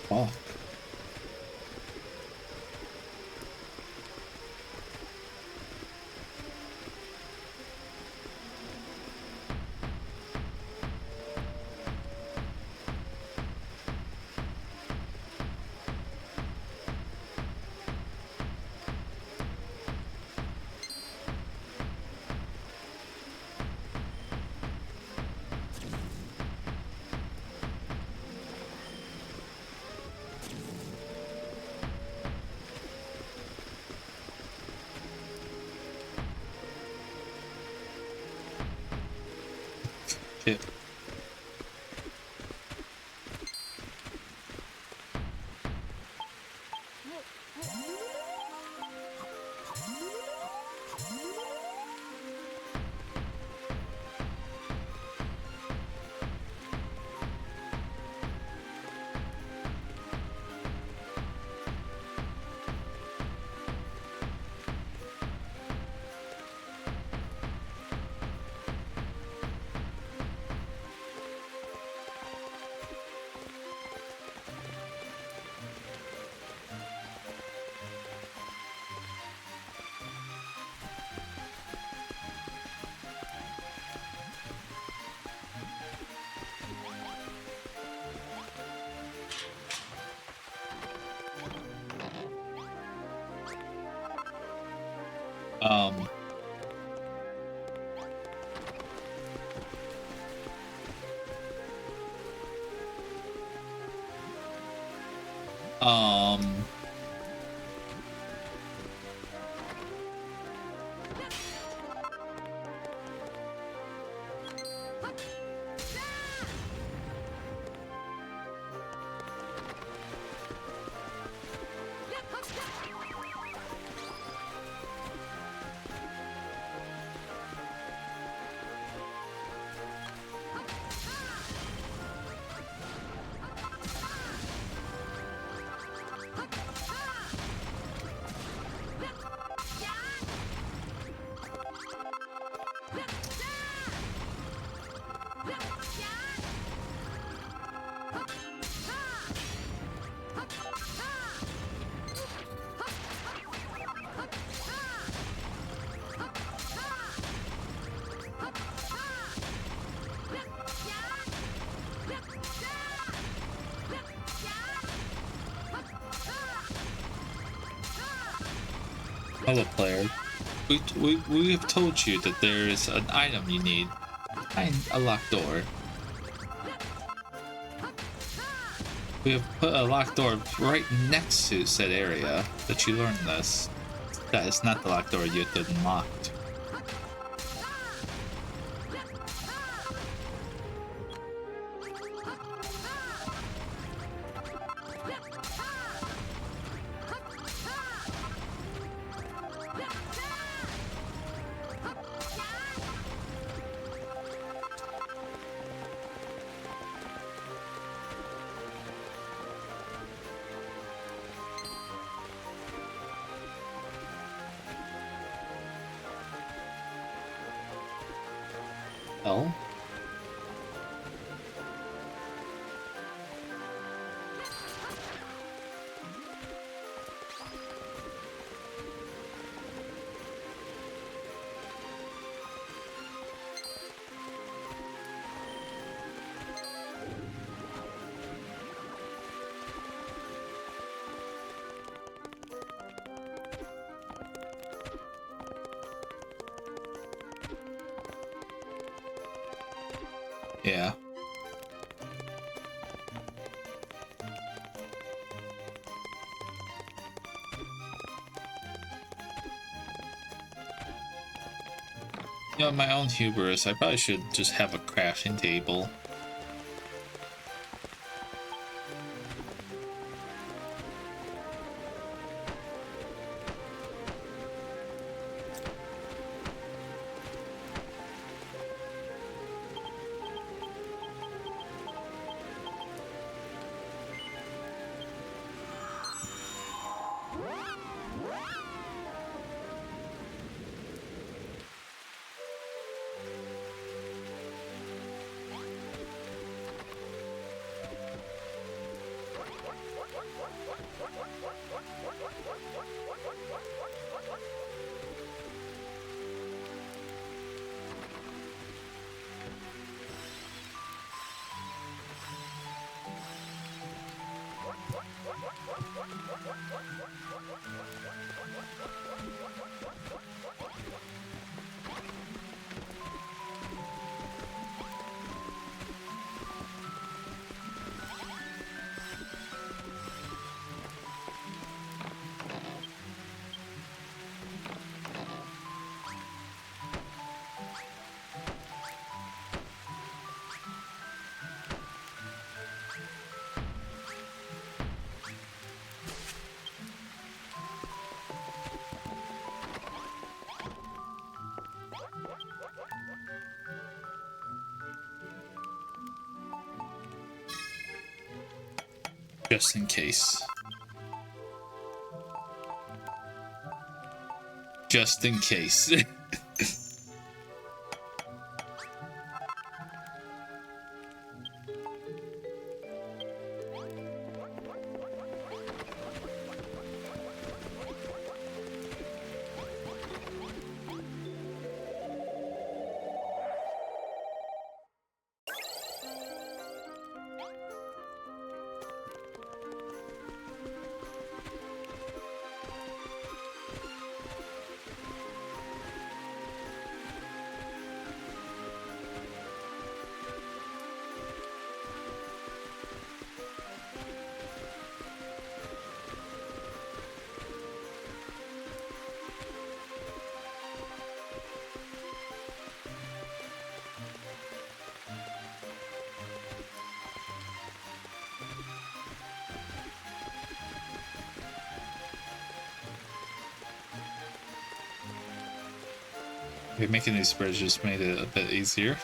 Speaker 1: Fuck. Shit.
Speaker 2: Um, um, hello, player. We have told you that there is an item you need behind a locked door. We have put a locked door right next to said area that you learned this. That is not the locked door you had unlocked. Oh? Yeah. You know, my own hubris, I probably should just have a crafting table. Just in case. Just in case.
Speaker 1: Okay, making these spreads just made it a bit easier.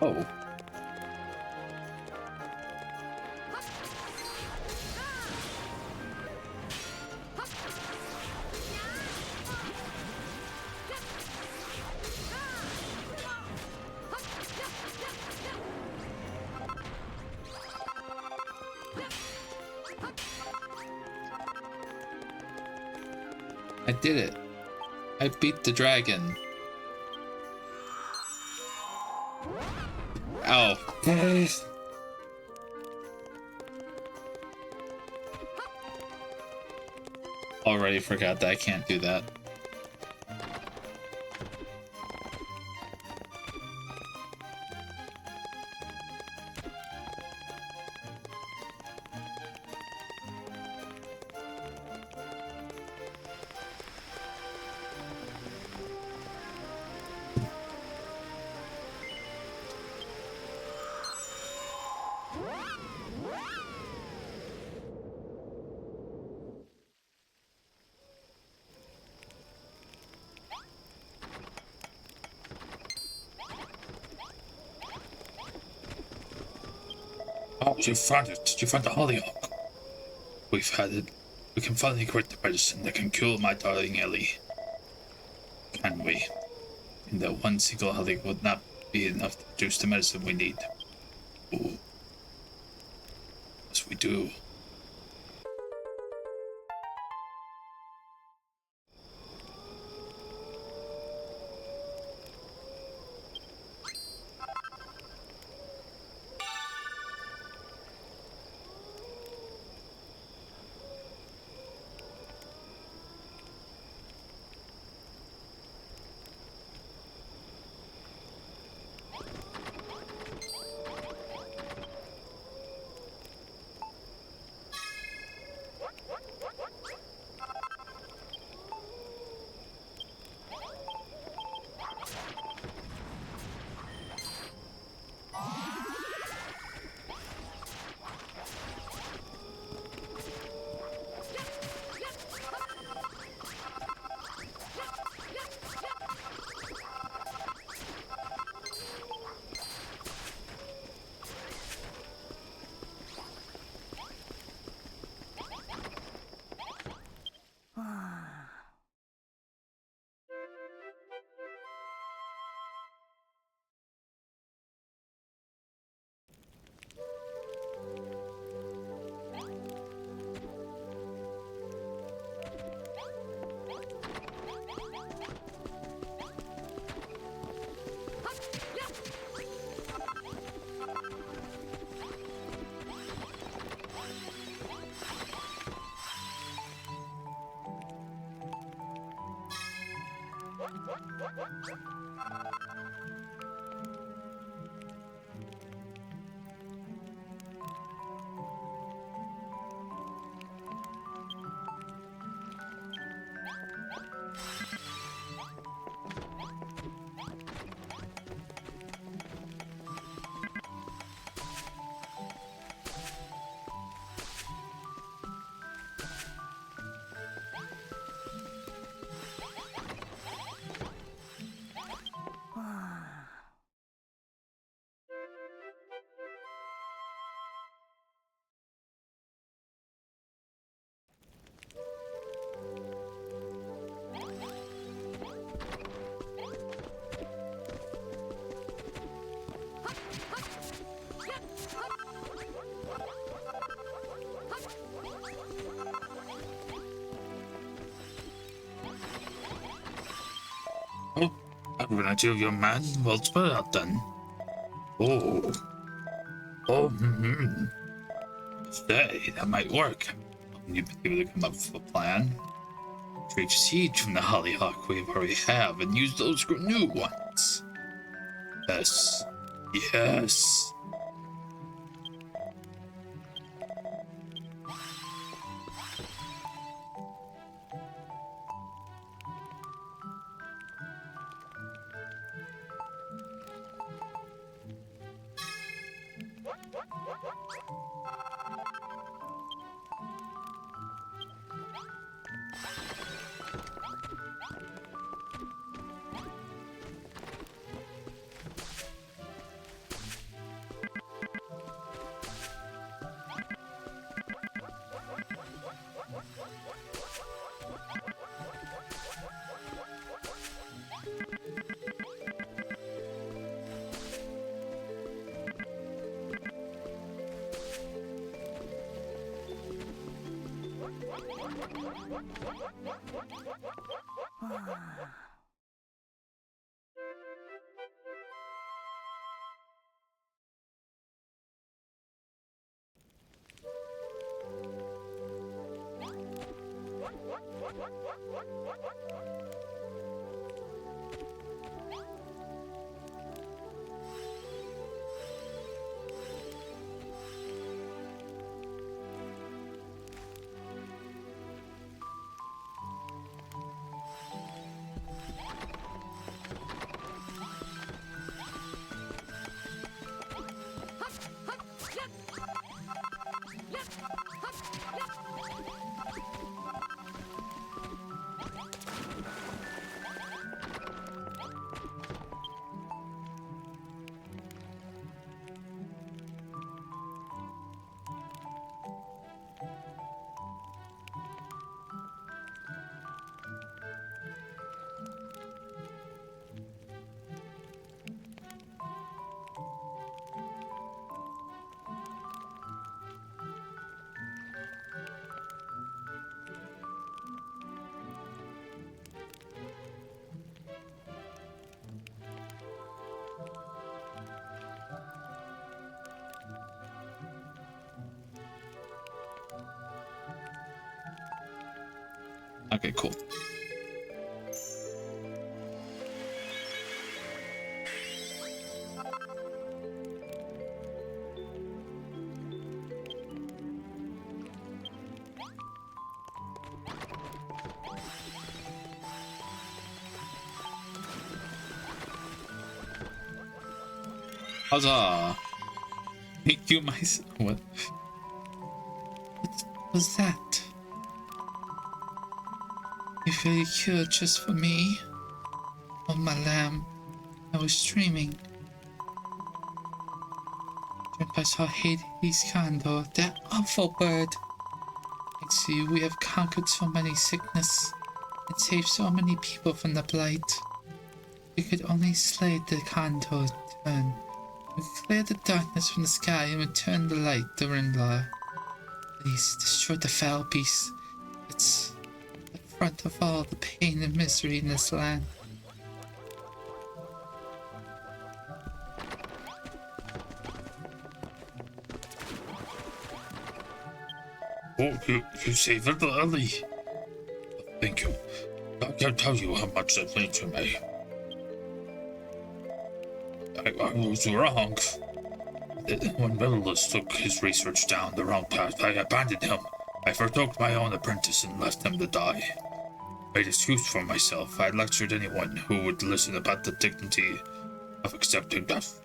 Speaker 1: Oh. I did it. I beat the dragon. Ow. Already forgot that I can't do that.
Speaker 2: Oh, you found it. You found the hollyhock. We've had it. We can finally create the medicine that can cure my darling Ellie. Can we? And that one single hollyhock would not be enough to produce the medicine we need. Ooh. Yes, we do. Oh, I'm gonna do your man. Well, spell out then. Oh, oh, Say, that might work. You've been able to come up with a plan. retrieve seeds from the hollyhock we already have and use those new ones. Yes. Yes. Okay, cool. Huzzah! Thank you, my son. What was that? You really killed just for me? Oh, my lamb. I was dreaming. Then I saw Hades Condor, that awful bird. Thanks to you, we have conquered so many sickness and saved so many people from the blight. We could only slay the Condor turn. We clear the darkness from the sky and return the light, the Rindlar. Please destroy the foul beast. It's the front of all the pain and misery in this land. Oh, you saved it early. Thank you. I can't tell you how much that meant to me. I was wrong. When Bellus took his research down the wrong path, I abandoned him. I forsook my own apprentice and left him to die. Made excuse for myself. I lectured anyone who would listen about the dignity of accepting death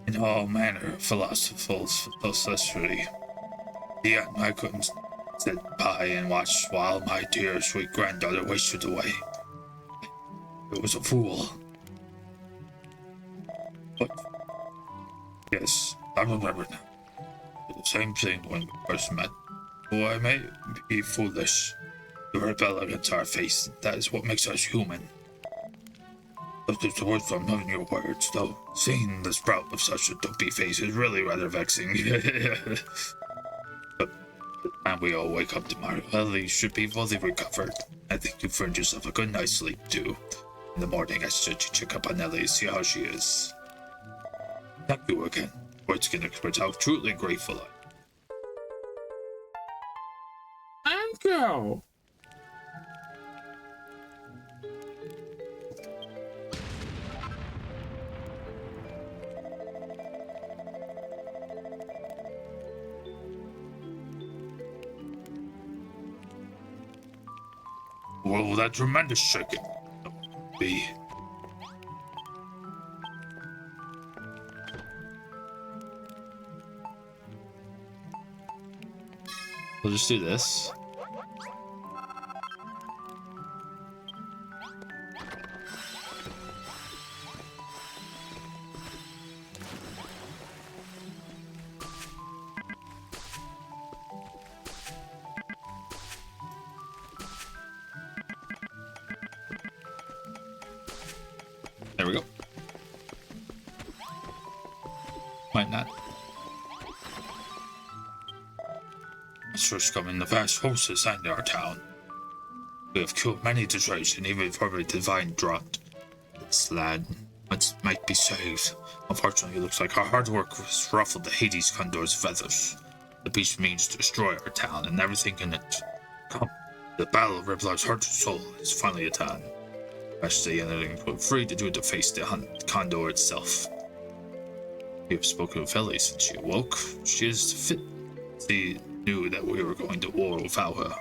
Speaker 2: in all manner of philosophical philosophy. The end, I couldn't sit by and watch while my dear sweet granddaughter wasted away. I was a fool. But yes, I remember now. The same thing when we first met. Though I may be foolish to rebel against our face, that is what makes us human. But there's the words from having your words, though. Seeing the sprout of such a dopey face is really rather vexing. But the time we all wake up tomorrow, Ellie should be fully recovered. I think you've earned yourself a good night's sleep, too. In the morning, I suggest you check up on Ellie, see how she is. Thank you again. Words can express how truly grateful I am.
Speaker 3: Thank you.
Speaker 2: What will that tremendous shaking be?
Speaker 1: We'll just do this. There we go. Might not.
Speaker 2: Monsters come in the vast hosts assigned to our town. We have killed many deserters and even for a divine drought. This land might be saved. Unfortunately, it looks like our hard work has ruffled the Hades Condor's feathers. The beast means to destroy our town and everything in it. Come, the battle of Riplar's heart and soul is finally at hand. Rest the enemy were free to do it to face the Condor itself. We have spoken with Ellie since she awoke. She is fit. She knew that we were going to war without her.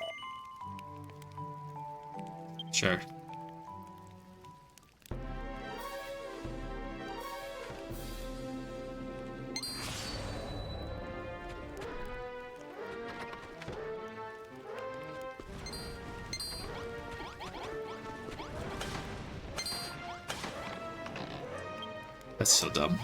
Speaker 1: Sure. That's so dumb.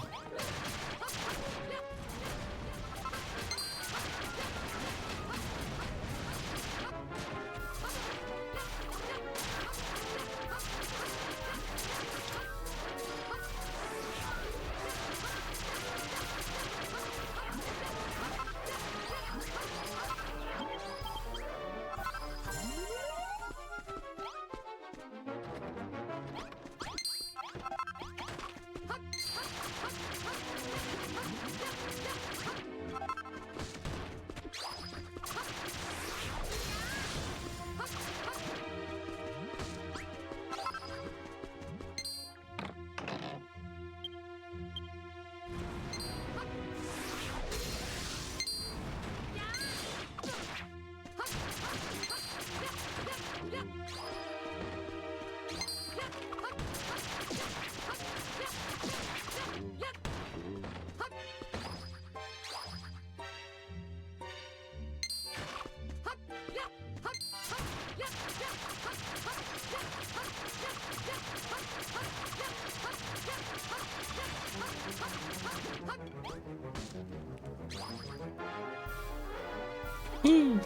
Speaker 1: Woo!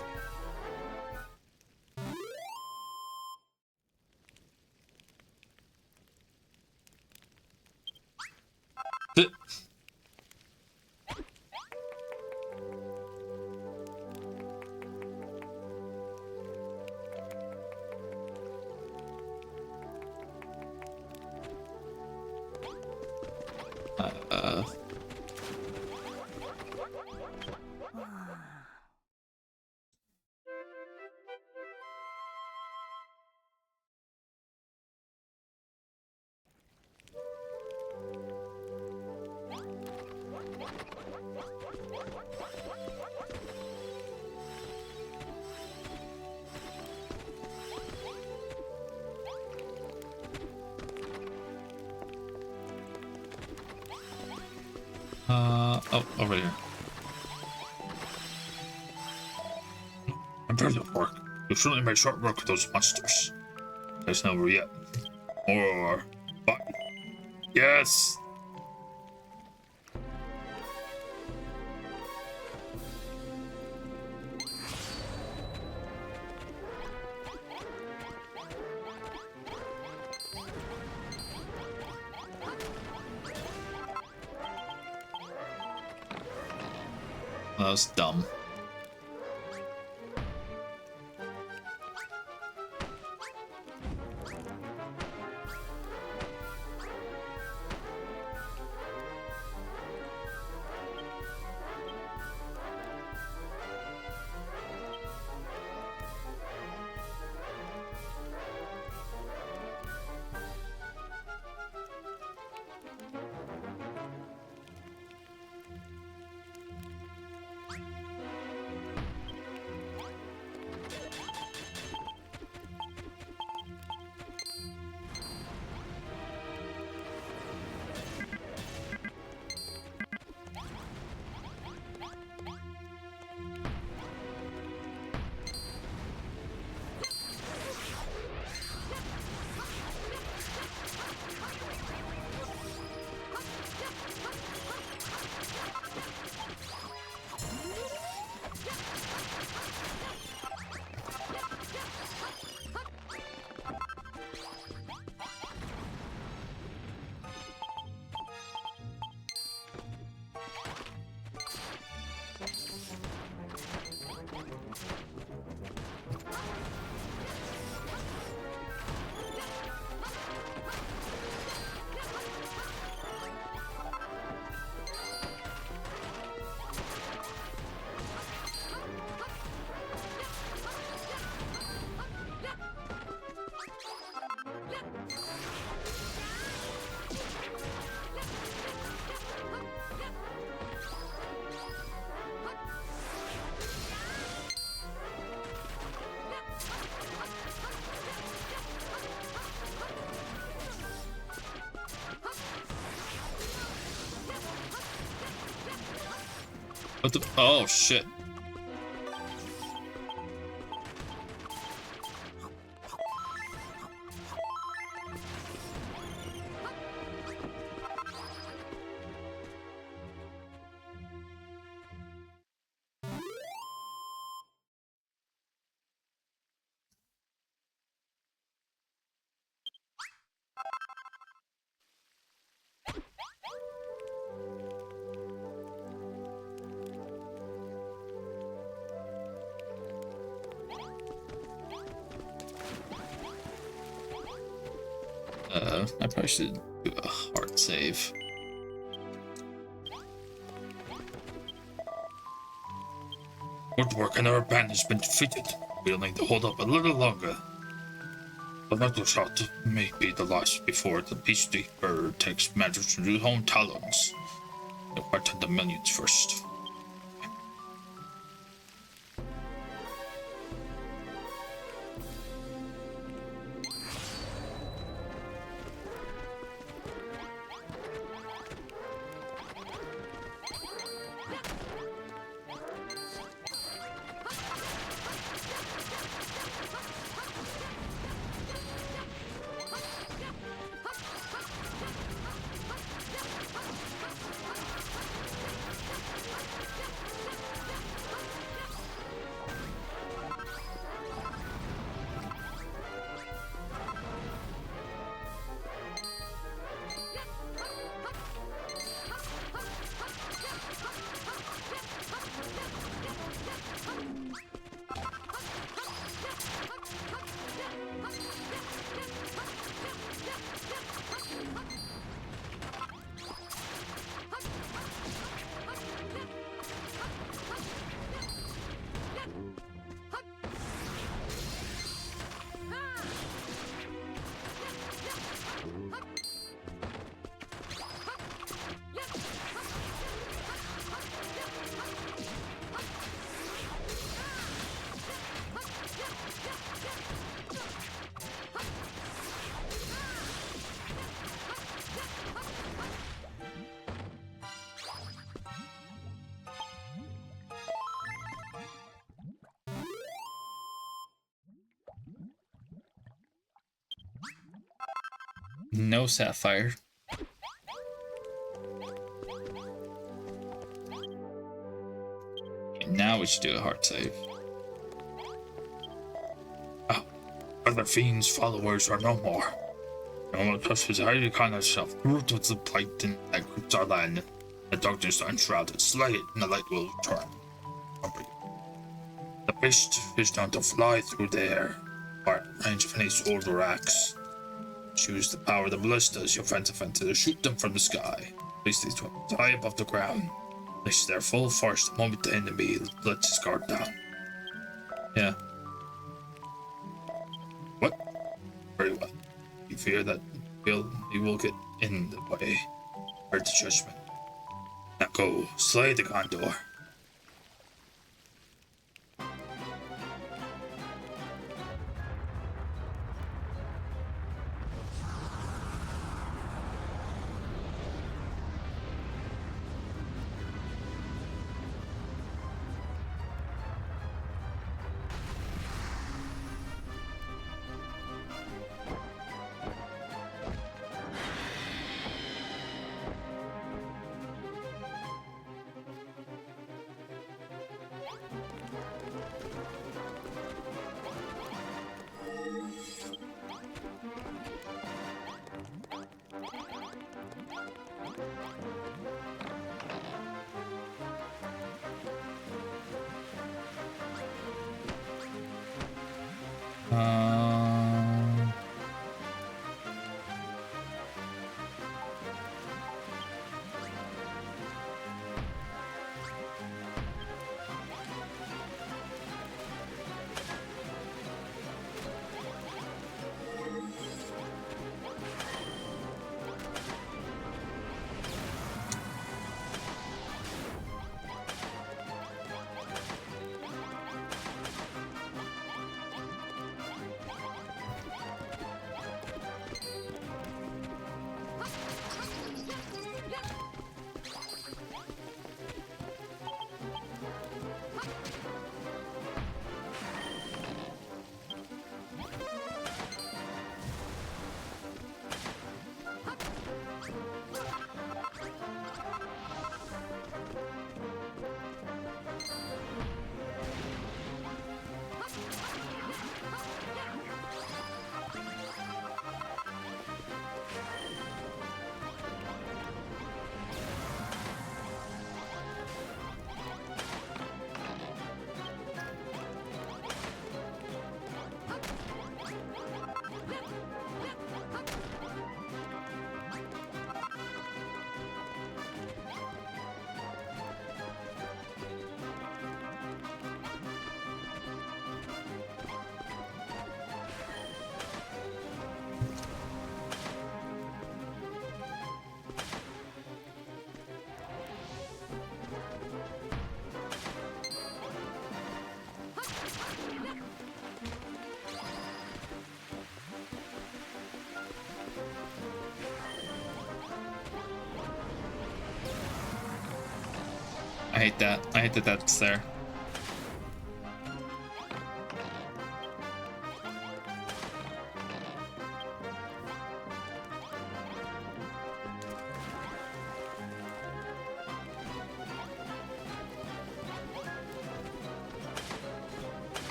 Speaker 1: Uh, oh, over here.
Speaker 2: Impressive work. You certainly made short work of those monsters. There's no over yet. Or... But... Yes!
Speaker 1: That was dumb.
Speaker 2: What the? Oh shit. I probably should do a hard save. Woodwork and our band has been defeated. We'll need to hold up a little longer. Another shot may be the last before the Peacekeeper takes matters into his own talons. We'll attend the millions first. No sapphire. Okay, now we should do a hard save. Oh, other fiends' followers are no more. No one touches highly kind of self. Root of the blight that grips our land. The darkness are enshrouded. Slay it, and the light will return. The beast is known to fly through the air, far at the range of any sword or axe. Choose the power of the ballistas, your friends offensive, to shoot them from the sky. Place these weapons high above the ground. Place their full force the moment the enemy lets his guard down. Yeah. What? Very well. You fear that you will get in the way. Heard the judgment. Now go, slay the Condor. I hate that. I hate that that's there.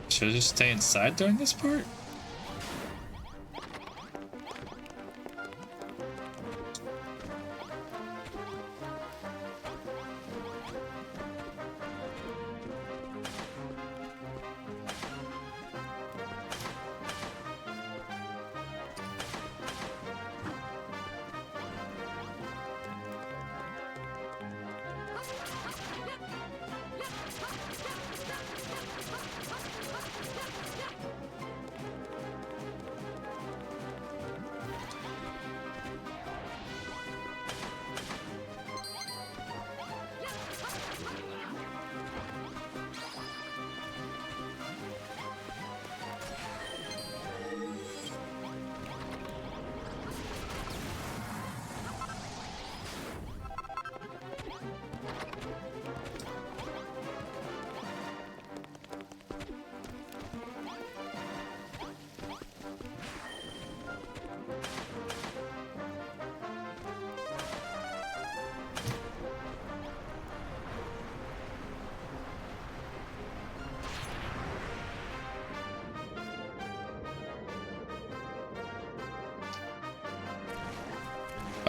Speaker 2: Should I just stay inside during this part?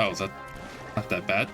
Speaker 2: Oh, is that not that bad?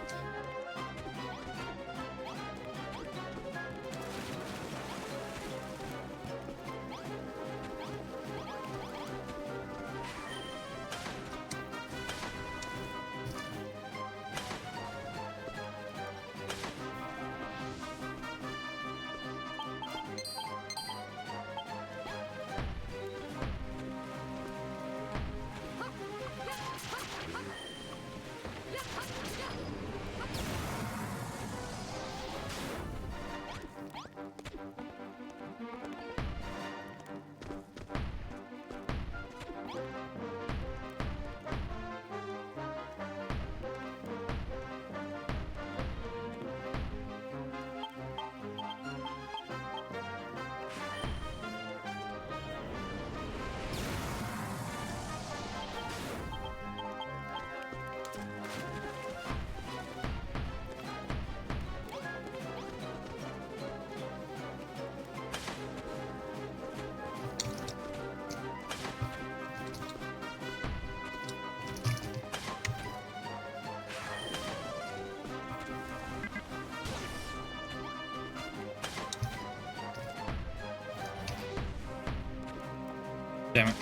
Speaker 2: Damn it.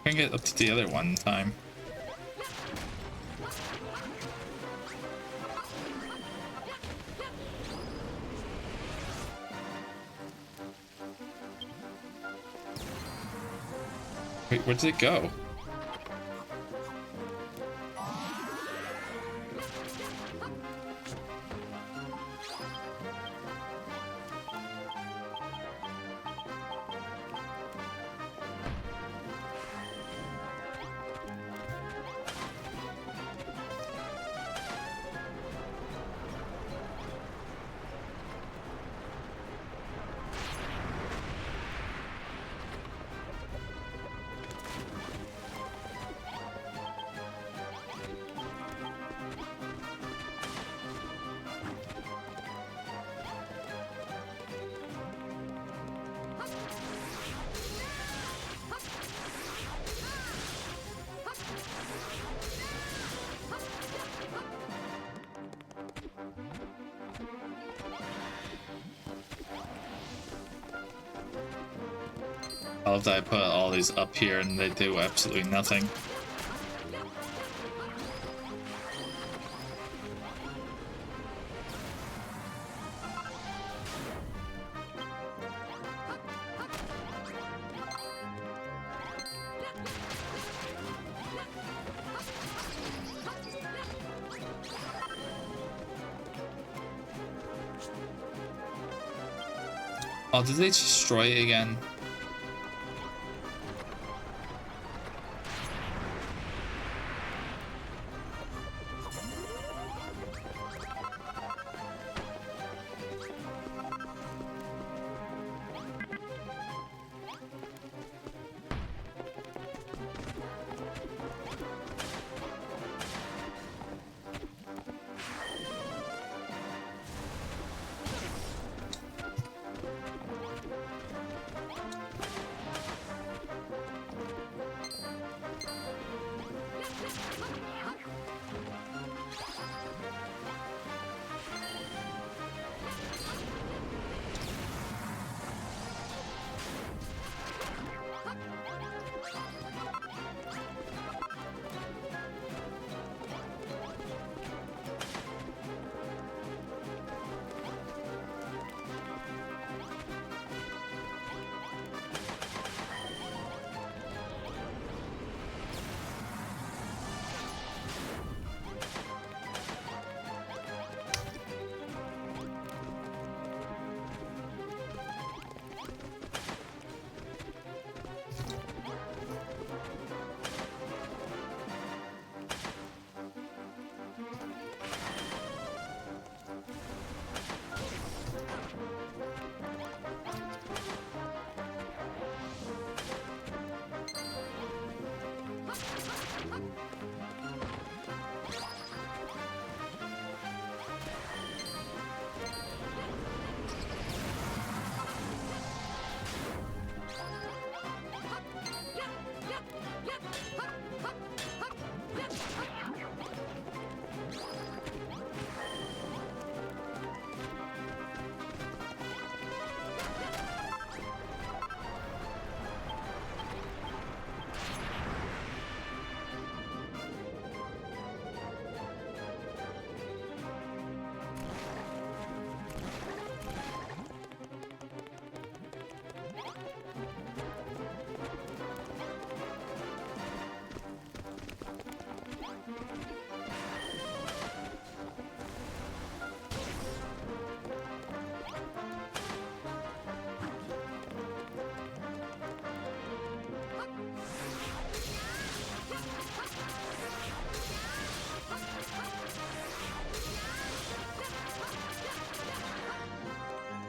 Speaker 2: I can get up to the other one in time. Wait, where did it go? I love that I put all these up here and they do absolutely nothing.
Speaker 1: Oh, did they destroy it again?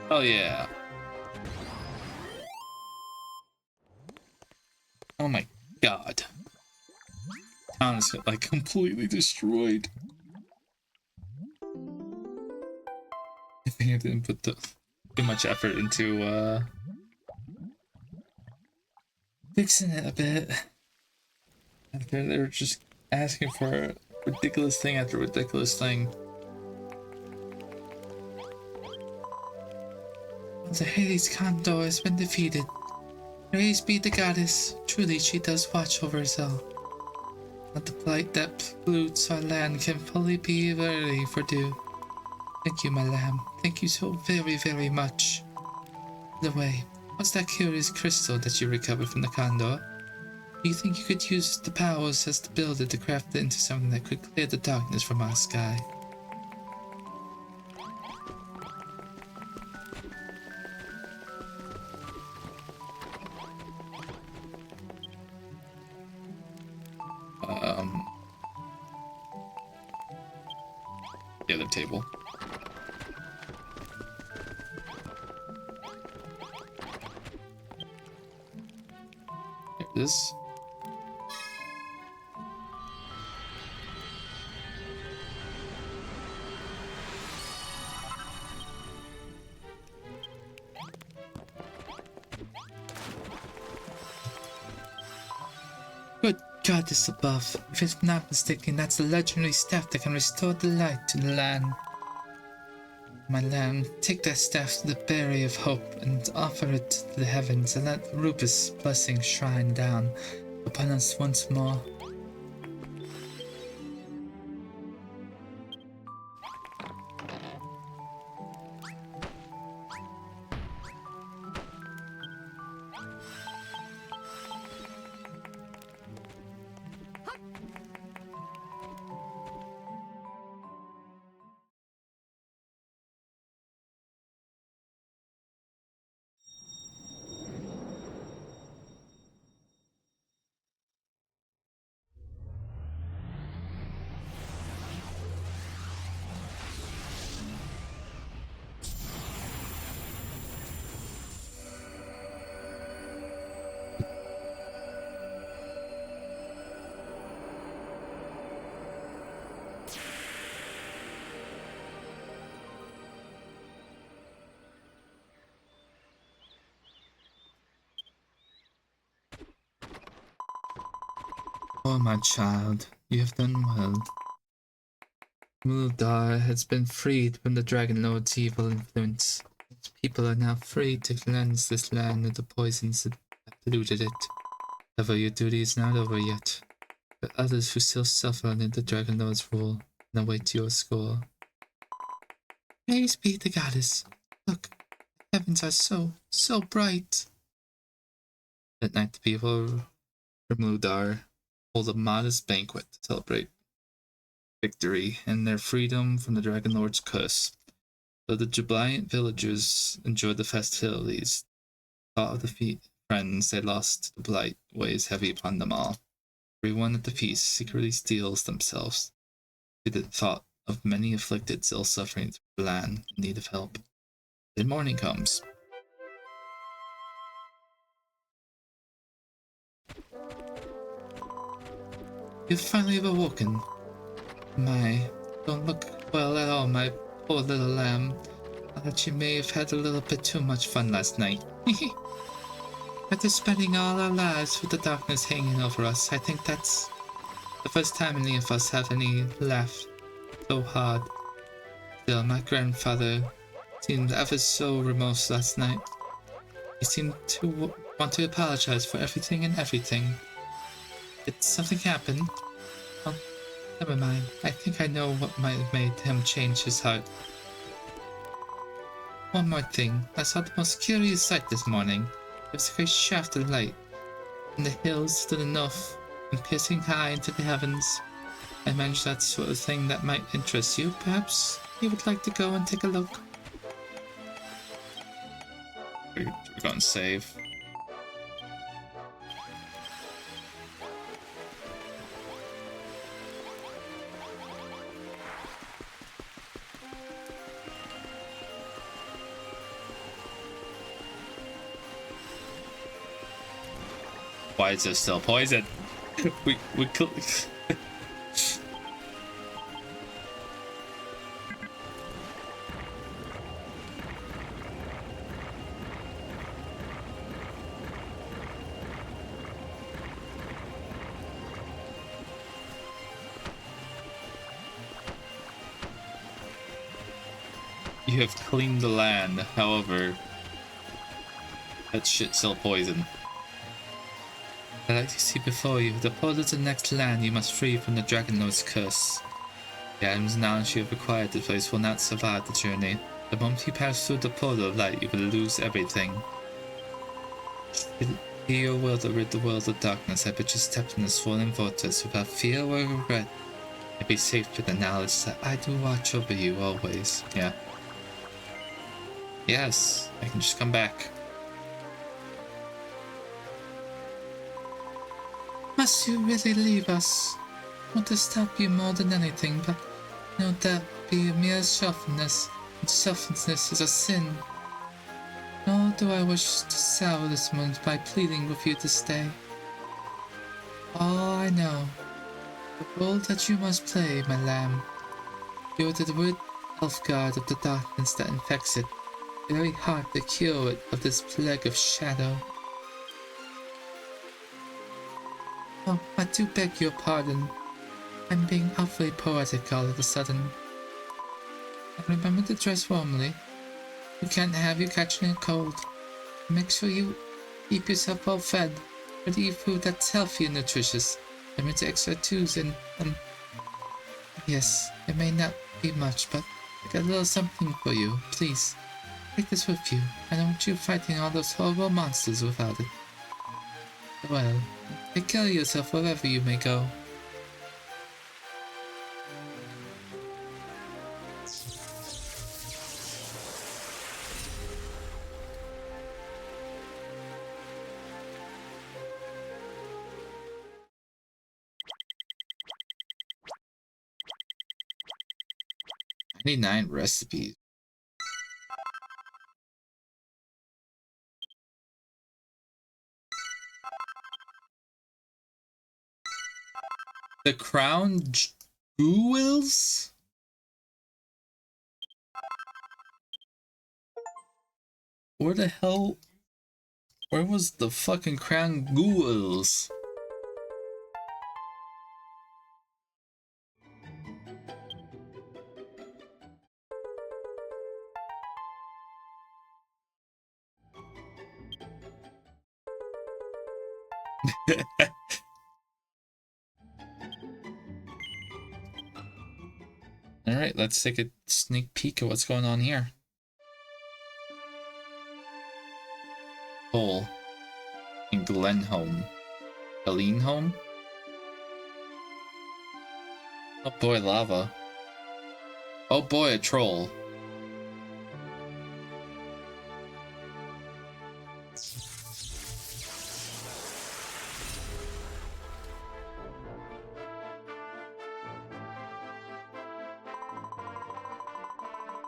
Speaker 1: Oh yeah. Oh my god. Town is like completely destroyed. I think I didn't put too much effort into fixing it a bit. After they're just asking for ridiculous thing after ridiculous thing. The Hades Condor has been defeated. Praised be the goddess. Truly she does watch over us all. Let the blight that pollutes our land can fully be ready for dew. Thank you, my lamb. Thank you so very, very much. By the way, what's that curious crystal that you recovered from the Condor? Do you think you could use the powers as the builder to craft it into something that could clear the darkness from our sky? The other table. Here it is. Good goddess above. If it's not mistaken, that's the legendary staff that can restore the light to the land. My lamb, take that staff to the Berry of Hope and offer it to the heavens and let Rupus' blessing shine down upon us once more. Oh, my child, you have done well. Muldar has been freed from the Dragon Lord's evil influence. Its people are now free to cleanse this land of the poisons that have polluted it. However, your duty is not over yet. There are others who still suffer under the Dragon Lord's rule and await your score. Praise be the goddess. Look, the heavens are so bright. That night, the people from Ludar hold a modest banquet to celebrate victory and their freedom from the Dragon Lord's curse. Though the Jubliant villagers enjoyed the festivities, the thought of the friends they lost to the blight weighs heavy upon them all. Everyone at the feast secretly steels themselves to the thought of many afflicted still suffering through the land in need of help. Then morning comes. You've finally awoken. My, don't look well at all, my poor little lamb. I thought you may have had a little bit too much fun last night. After spending all our lives with the darkness hanging over us, I think that's the first time any of us have any laughed so hard. Still, my grandfather seemed ever so remorse last night. He seemed to want to apologize for everything and everything. Did something happen? Oh, never mind. I think I know what might have made him change his heart. One more thing. I saw the most curious sight this morning. There was a great shaft of light in the hills to the north and piercing high into the heavens. I imagine that's the sort of thing that might interest you. Perhaps you would like to go and take a look. We're going to save.
Speaker 2: Why is there still poison? we could. You have cleaned the land, however, that shit's still poison.
Speaker 1: Like you see before you, the portal to the next land you must free from the Dragon Lord's curse. The items and knowledge you have acquired the place will not survive the journey. The moment you pass through the portal of light, you will lose everything. Hear your will to rid the world of darkness. I bet you step in the swollen vortex without fear or regret. And be safe with the knowledge that I do watch over you always.
Speaker 2: Yeah.
Speaker 1: Yes, I can just come back. Must you really leave us? I want to stop you more than anything, but no, that would be a mere selfishness, and selfishness is a sin. Nor do I wish to sour this moment by pleading with you to stay. All I know, the role that you must play, my lamb. You are the word elf guard of the darkness that infects it, the very heart to cure it of this plague of shadow. Oh, I do beg your pardon. I'm being awfully poetic all of a sudden. And remember to dress warmly. We can't have you catching a cold. Make sure you keep yourself well fed, but eat food that's healthy and nutritious. And with extra twos and yes, it may not be much, but I got a little something for you. Please, take this with you. I don't want you fighting all those horrible monsters without it. Well, take care of yourself wherever you may go. I need 9 recipes. The crown jewels? Where the hell? Where was the fucking crown jewels? Alright, let's take a sneak peek at what's going on here. Cole in Glenholm. Glenholm? Oh boy, lava. Oh boy, a troll.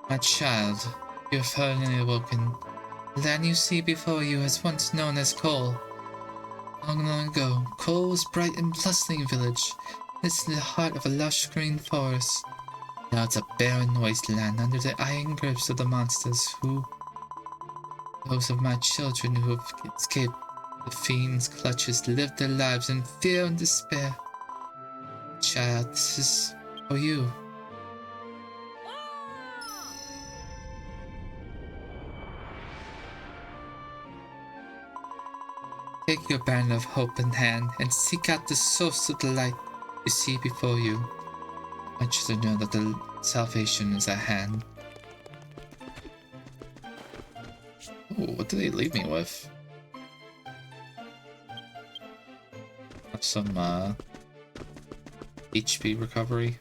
Speaker 1: My child, you have finally awoken. The land you see before you was once known as Cole. Long, long ago, Cole was a bright and bustling village. It's in the heart of a lush green forest. Now it's a barren wasteland under the iron grips of the monsters those of my children who have escaped the fiend's clutches live their lives in fear and despair. Child, this is for you. Take your banner of hope in hand and seek out the source of the light you see before you. I want you to know that the salvation is at hand. Ooh, what did they leave me with? Some HP recovery.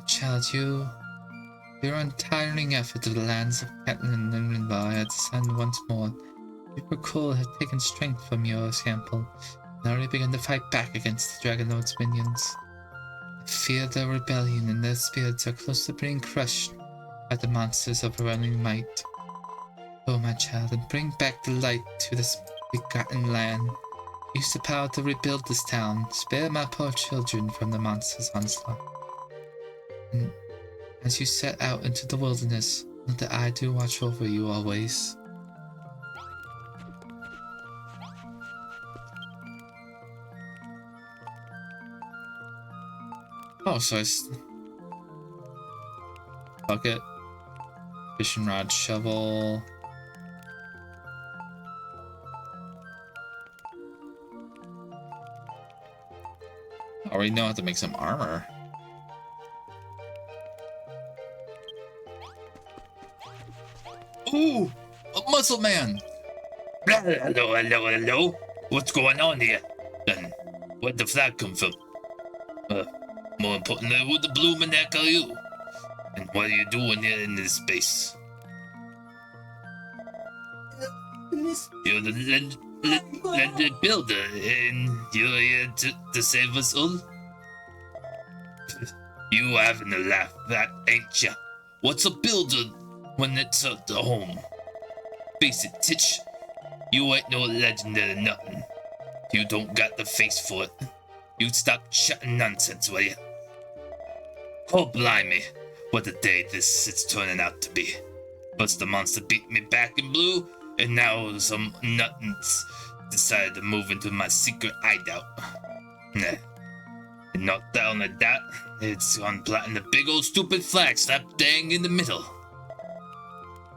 Speaker 1: Child, your untiring effort to the lands of Catlin and Rinbar had descended once more. People Cole had taken strength from your example, and already begun to fight back against the Dragon Lord's minions. I fear their rebellion and their spirits are close to being crushed by the monster's overwhelming might. Oh, my child, and bring back the light to this begotten land. Use the power to rebuild this town. Spare my poor children from the monster's onslaught. And as you set out into the wilderness, know that I do watch over you always. Oh, so it's bucket, fishing rod, shovel. I already know how to make some armor. Ooh, a muscle man!
Speaker 2: Hello, hello, hello. What's going on here? And where'd the flag come from? More importantly, who the blooming heck are you? And what are you doing here in this space? You're the legendary builder, and you're here to save us all? You having a laugh, that ain't ya? What's a builder when it's at the home? Face it, Titch. You ain't no legendary nothing. You don't got the face for it. You stop chatting nonsense, will ya? Oh, blimey. What a day this is turning out to be. First the monster beat me back in blue, and now some nuttons decided to move into my secret hideout. Nah. And not only that, it's on planting a big old stupid flag slap dang in the middle.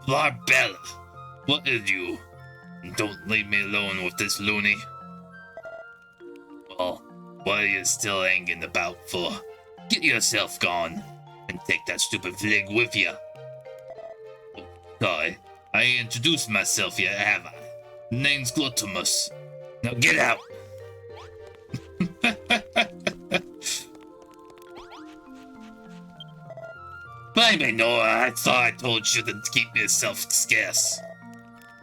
Speaker 2: Barbella, what is you? Don't leave me alone with this loony. Well, what are you still hanging about for? Get yourself gone, and take that stupid flag with you. Oh, sorry, I ain't introduced myself yet, have I? Name's Gluttimus. Now get out! Blimey, Nora, I thought I told you to keep yourself scarce.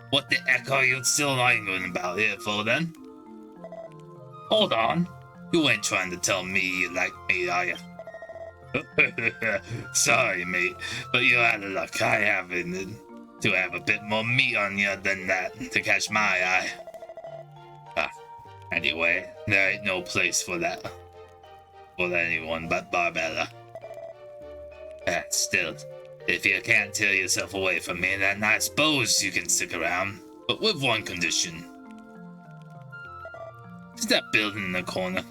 Speaker 2: What the heck are you still lying about here for, then? Hold on. You ain't trying to tell me you like me, are you? Sorry, mate, but you're out of luck. I happen to have a bit more meat on you than that to catch my eye. Anyway, there ain't no place for that. For anyone but Barbella. Still, if you can't tear yourself away from me, then I suppose you can stick around. But with one condition. It's that building in the corner.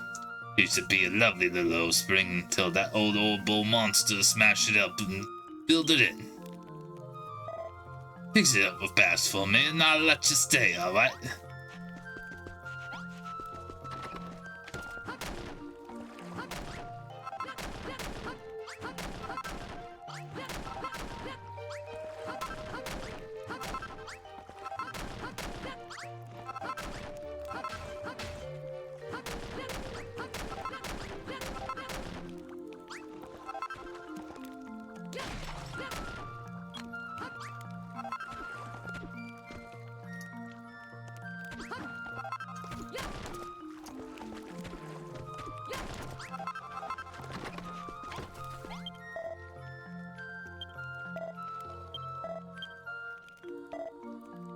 Speaker 2: Used to be a lovely little old spring until that old bull monster smashed it up and filled it in. Fix it up with baths for me and I'll let you stay, alright?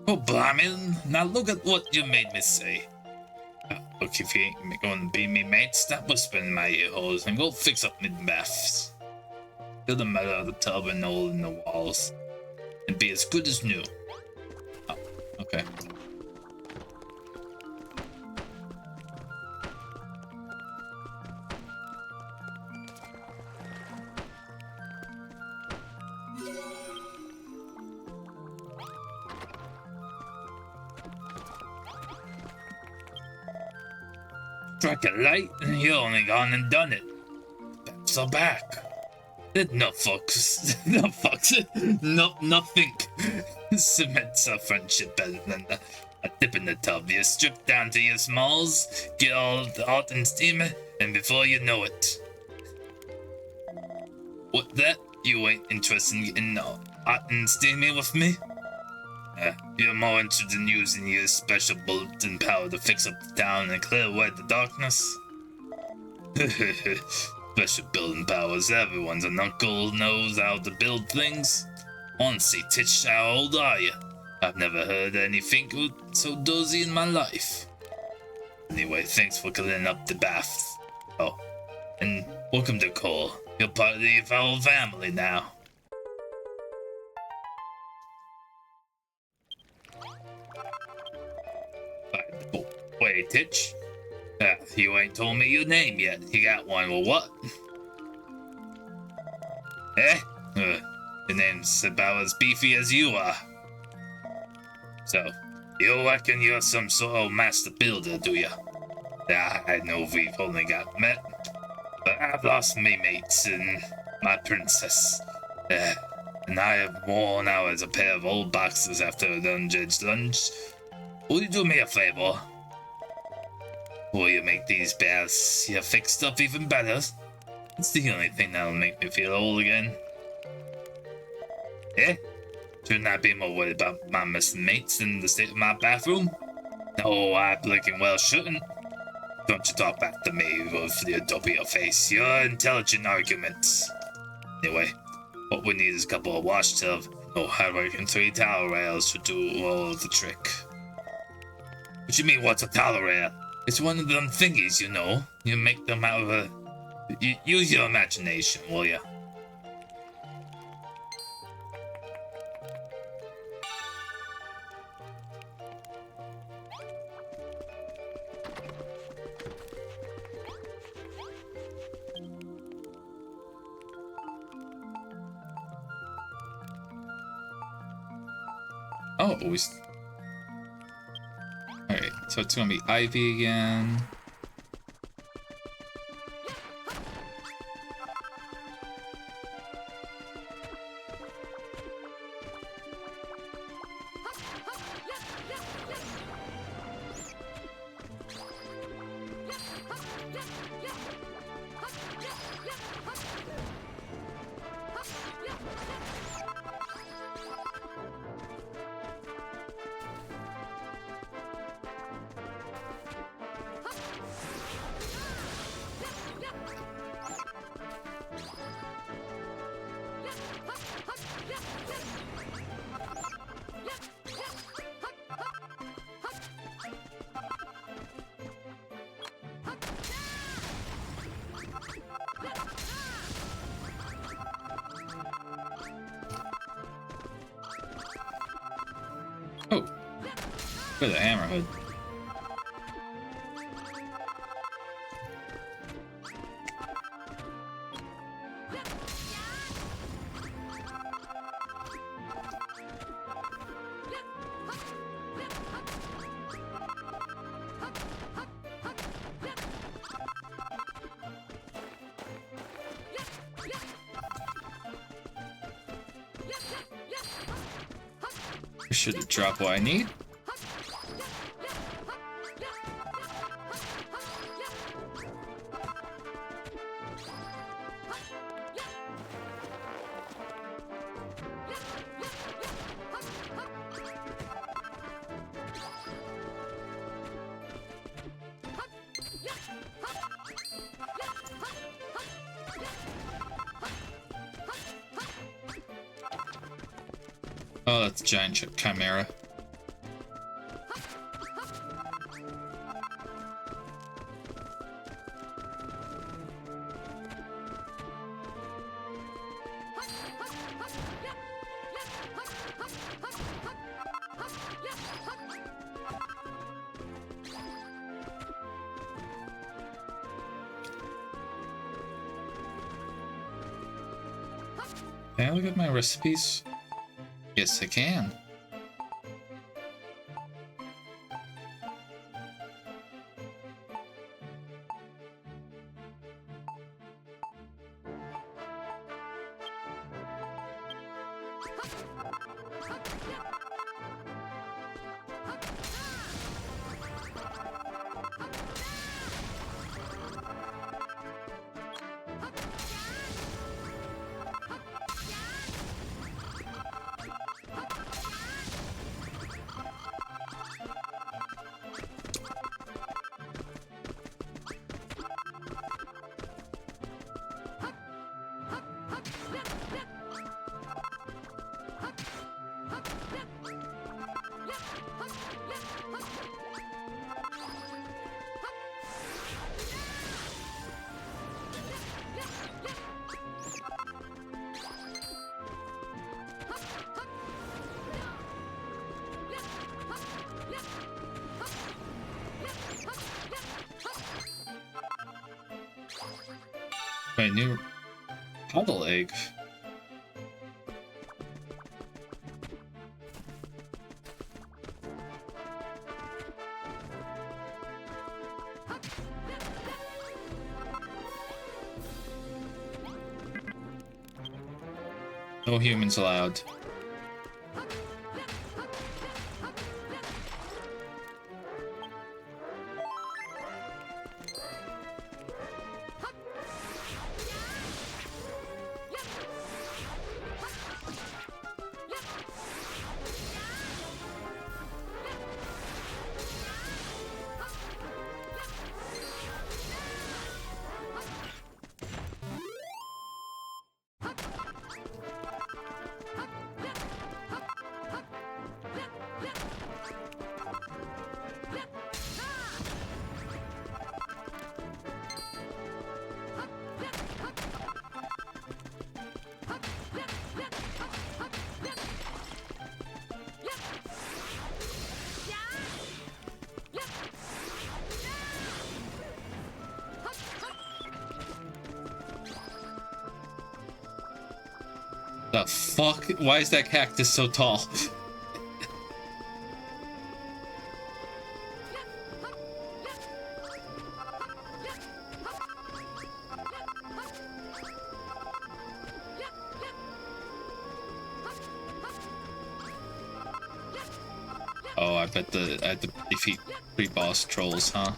Speaker 2: Oh, blimey, now look at what you made me say. Look, if you ain't gonna be me mate, stop whispering in my ear holes and go fix up me baths. Fill the mud out of the tub and hole in the walls. And be as good as new. Oh, okay. Strike a light, and you only gone and done it. Baps are back. No fucks, nothing cements our friendship better than a dip in the tub. You strip down to your smalls, get all hot and steamy, and before you know it. What that? You ain't interested in getting hot and steamy with me? You're more interested in using your special bulletin power to fix up the town and clear away the darkness? Special building powers, everyone's an uncle knows how to build things. Honestly, Titch, how old are you? I've never heard anything so dozy in my life. Anyway, thanks for cleaning up the baths. Oh, and welcome to Cole. You're part of the whole family now. Wait, Titch. You ain't told me your name yet. You got one or what? Your name's about as beefy as you are. So, you reckon you're some sort of master builder, do ya? I know we've only got met, but I've lost me mates and my princess. And I have worn out as a pair of old boxes after a lunch. Will you do me a favor? Will you make these baths you fixed up even better? It's the only thing that'll make me feel whole again. Shouldn't I be more worried about my missing mates than the state of my bathroom? No, I blinking well shouldn't. Don't you talk back to me with your dopey face. Your intelligent arguments. Anyway, what we need is a couple of wash tubs, no hardwork, and 3 towel rails to do all of the trick. What you mean, what's a towel rail? It's one of them thingies, you know. You make them out of a... use your imagination, will ya? Oh, alright, so it's gonna be Ivy again. For the hammerhead. Should have dropped what I need. Oh, that's a giant chimera. Can I look at my recipes? Yes, I can. My new puddle egg. No humans allowed. The fuck? Why is that cactus so tall? Oh, I bet I had to defeat 3 boss trolls, huh?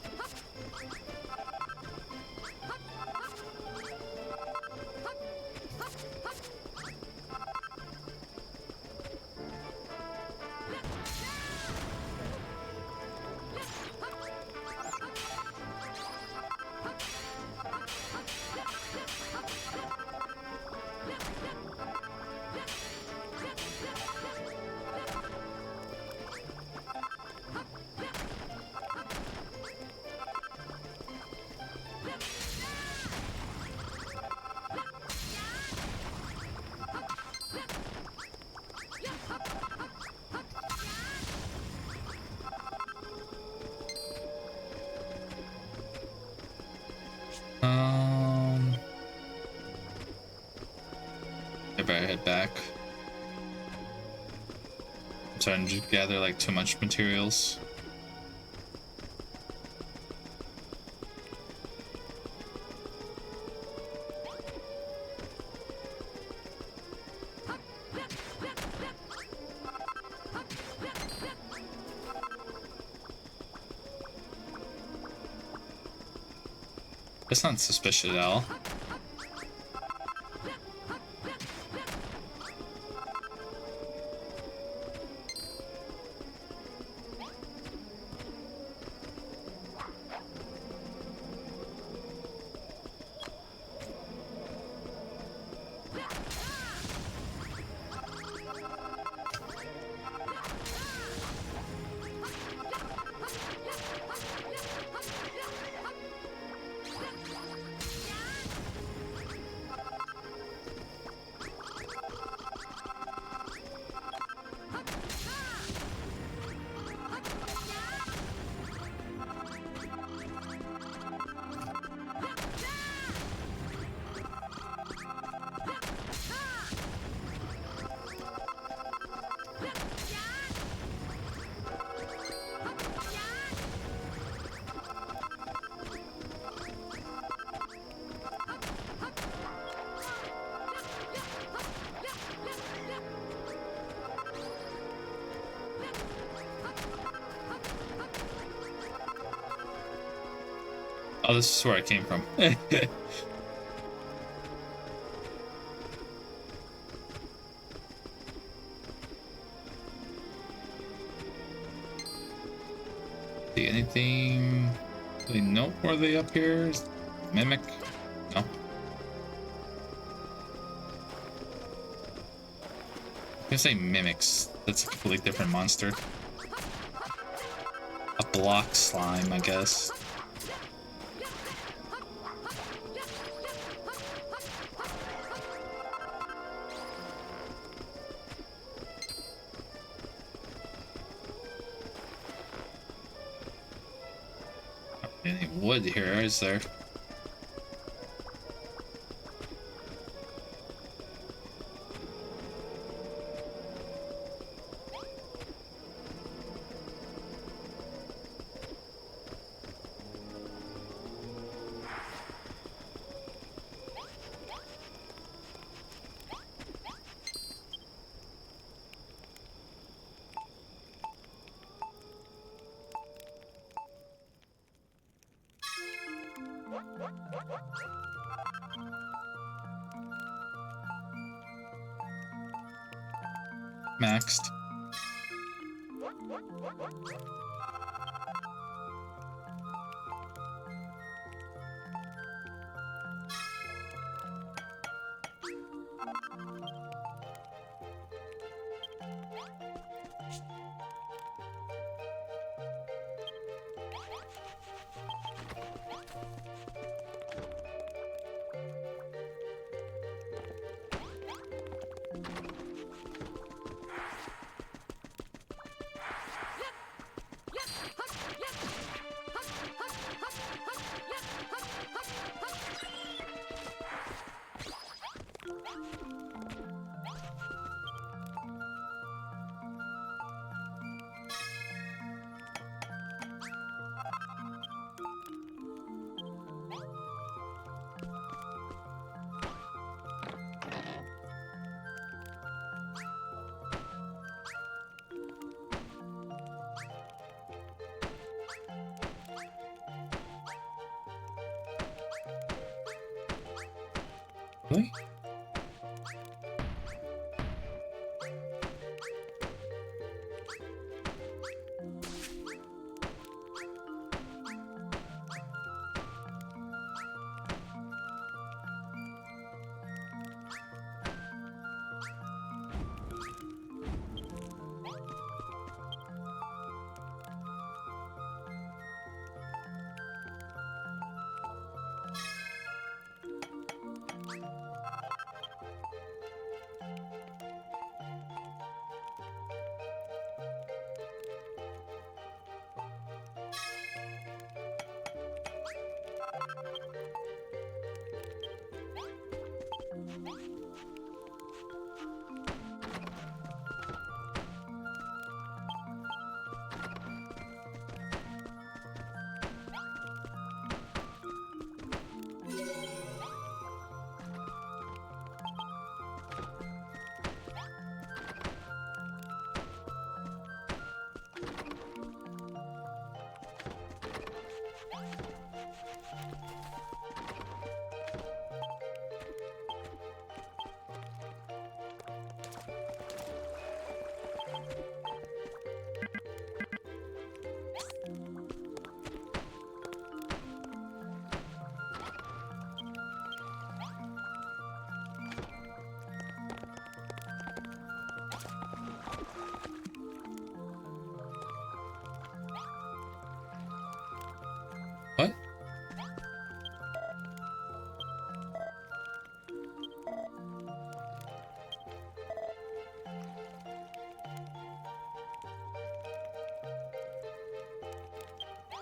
Speaker 1: back. I'm starting to gather like too much materials. That's not suspicious at all. Oh, this is where I came from. See anything really noteworthy up here? Mimic? No. I'm gonna say mimics. That's a completely different monster. A block slime, I guess. Any wood here, is there? Maxed. Really?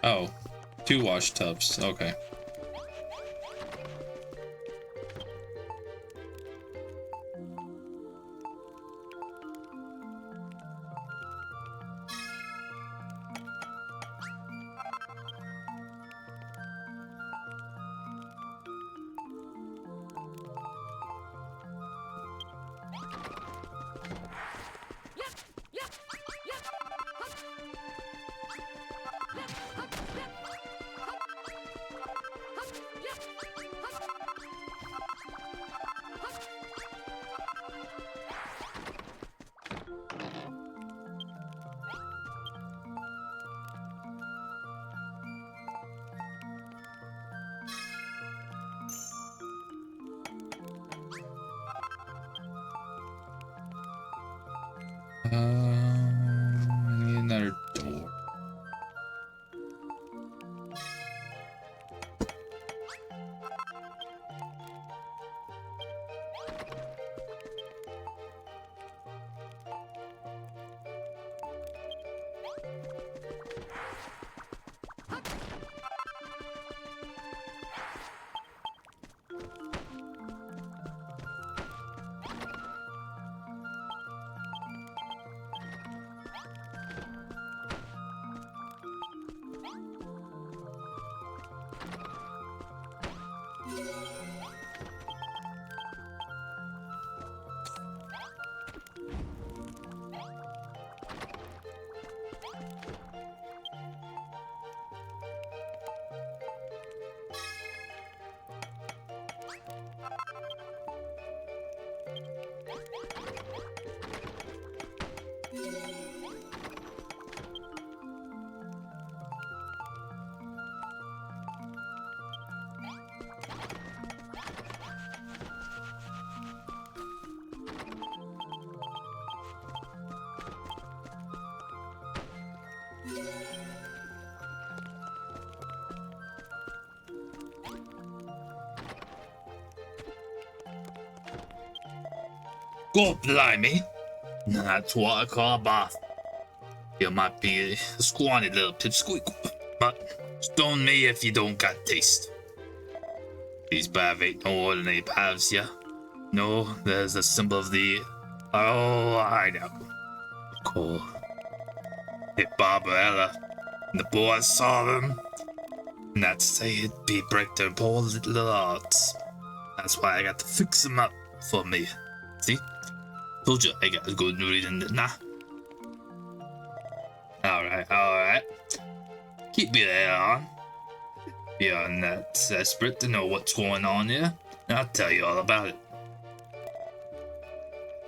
Speaker 2: Oh, 2 wash tubs. Okay. I need another door. God blimey. That's what I call a bath. You might be a scrawny little pipsqueak, but stone me if you don't got taste. These baths ain't no ordinary baths, yeah. No, there's a symbol of the... Oh, I know. Cool. If Barbarella and the boys saw them, and that's say it'd be break their poor little hearts. That's why I got to fix them up for me. See? Told you I got a good reading, didn't I? Alright. Keep me there on. You're not desperate to know what's going on here, and I'll tell you all about it.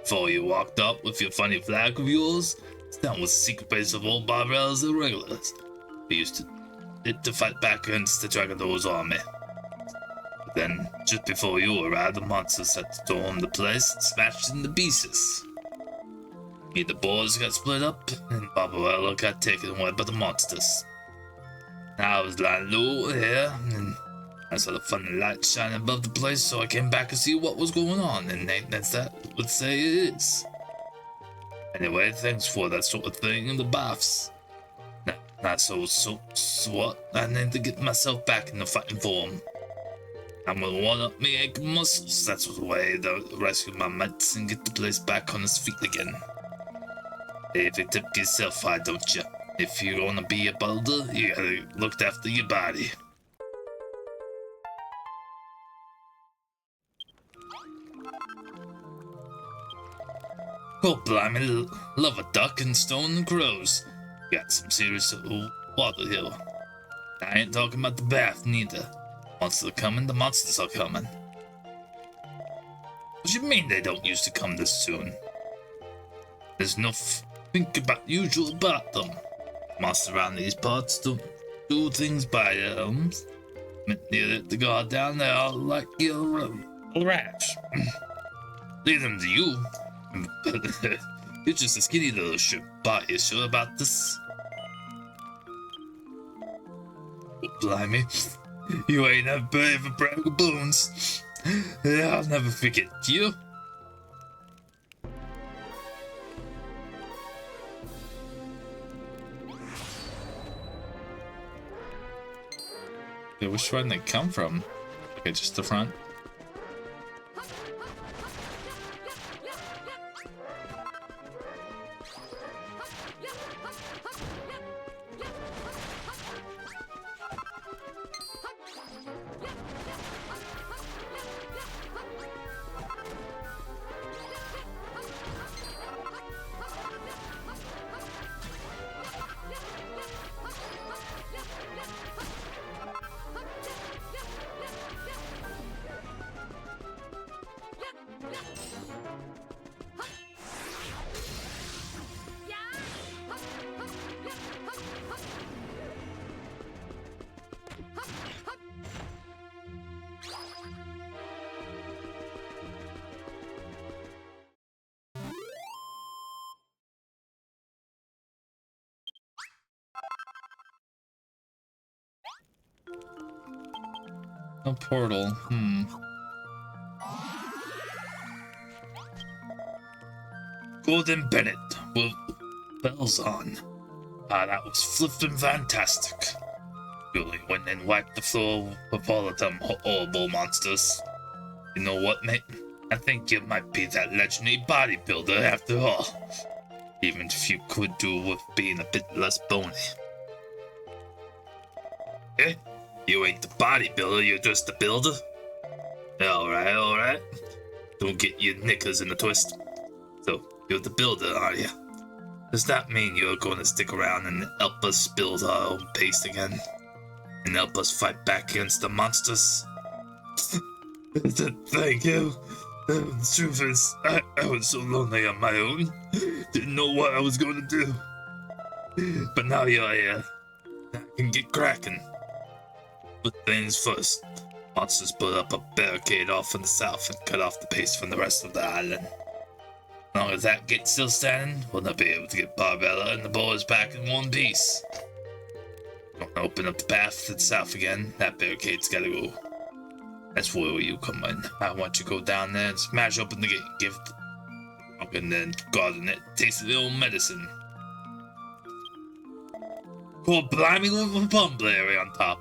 Speaker 2: Before you walked up with your funny flag of yours, that was the secret base of old Barbella's irregulars. We used to fight back against the Dragondore's army. But then, just before you arrived, the monsters had stormed the place and smashed it into pieces. Me and the boys got split up, and Barbarella got taken away by the monsters. Now I was lying low here, and I saw the funny light shining above the place, so I came back to see what was going on, and that's that would say it is. Anyway, thanks for that sort of thing in the baths. Not so what? I need to get myself back in the fighting form. I'm gonna one up me aching muscles. That's the way to rescue my mates and get the place back on its feet again. If you tip yourself high, don't you? If you wanna be a boulder, you gotta look after your body. Oh, blimey, love a duck and stone and crows. Got some serious water here. I ain't talking about the bath, neither. Monsters are coming, the monsters are coming. What you mean they don't used to come this soon? There's nothing usual about them. Monsters around these parts don't do things by their own. You let the guard down, they all like your rash. Leave them to you. You're just a skinny little shrimp, but you sure about this? Blimey, you ain't a brave a bag of bones. I'll never forget you. Yeah, which one they come from? Okay, just the front. No portal. Golden Bennett with bells on. That was flippin' fantastic. Julie went and wiped the floor with all of them horrible monsters. You know what, mate? I think you might be that legendary bodybuilder after all. Even if you could do with being a bit less bony. Eh? You ain't the bodybuilder, you're just the builder? Alright. Don't get your knickers in a twist. So, you're the builder, are you? Does that mean you're going to stick around and help us build our own base again? And help us fight back against the monsters? Thank you. The truth is, I was so lonely on my own. Didn't know what I was going to do. But now you're here. I can get cracking. But things first. Monsters put up a barricade off in the south and cut off the base from the rest of the island. As long as that gets still standing, we'll not be able to get Barbella and the boys back in one piece. Don't open up the path to the south again. That barricade's gotta go. That's where you come in. I want you to go down there and smash open the gate. Give the and then garden it. Taste of the old medicine. Cool blimey little bum Larry on top.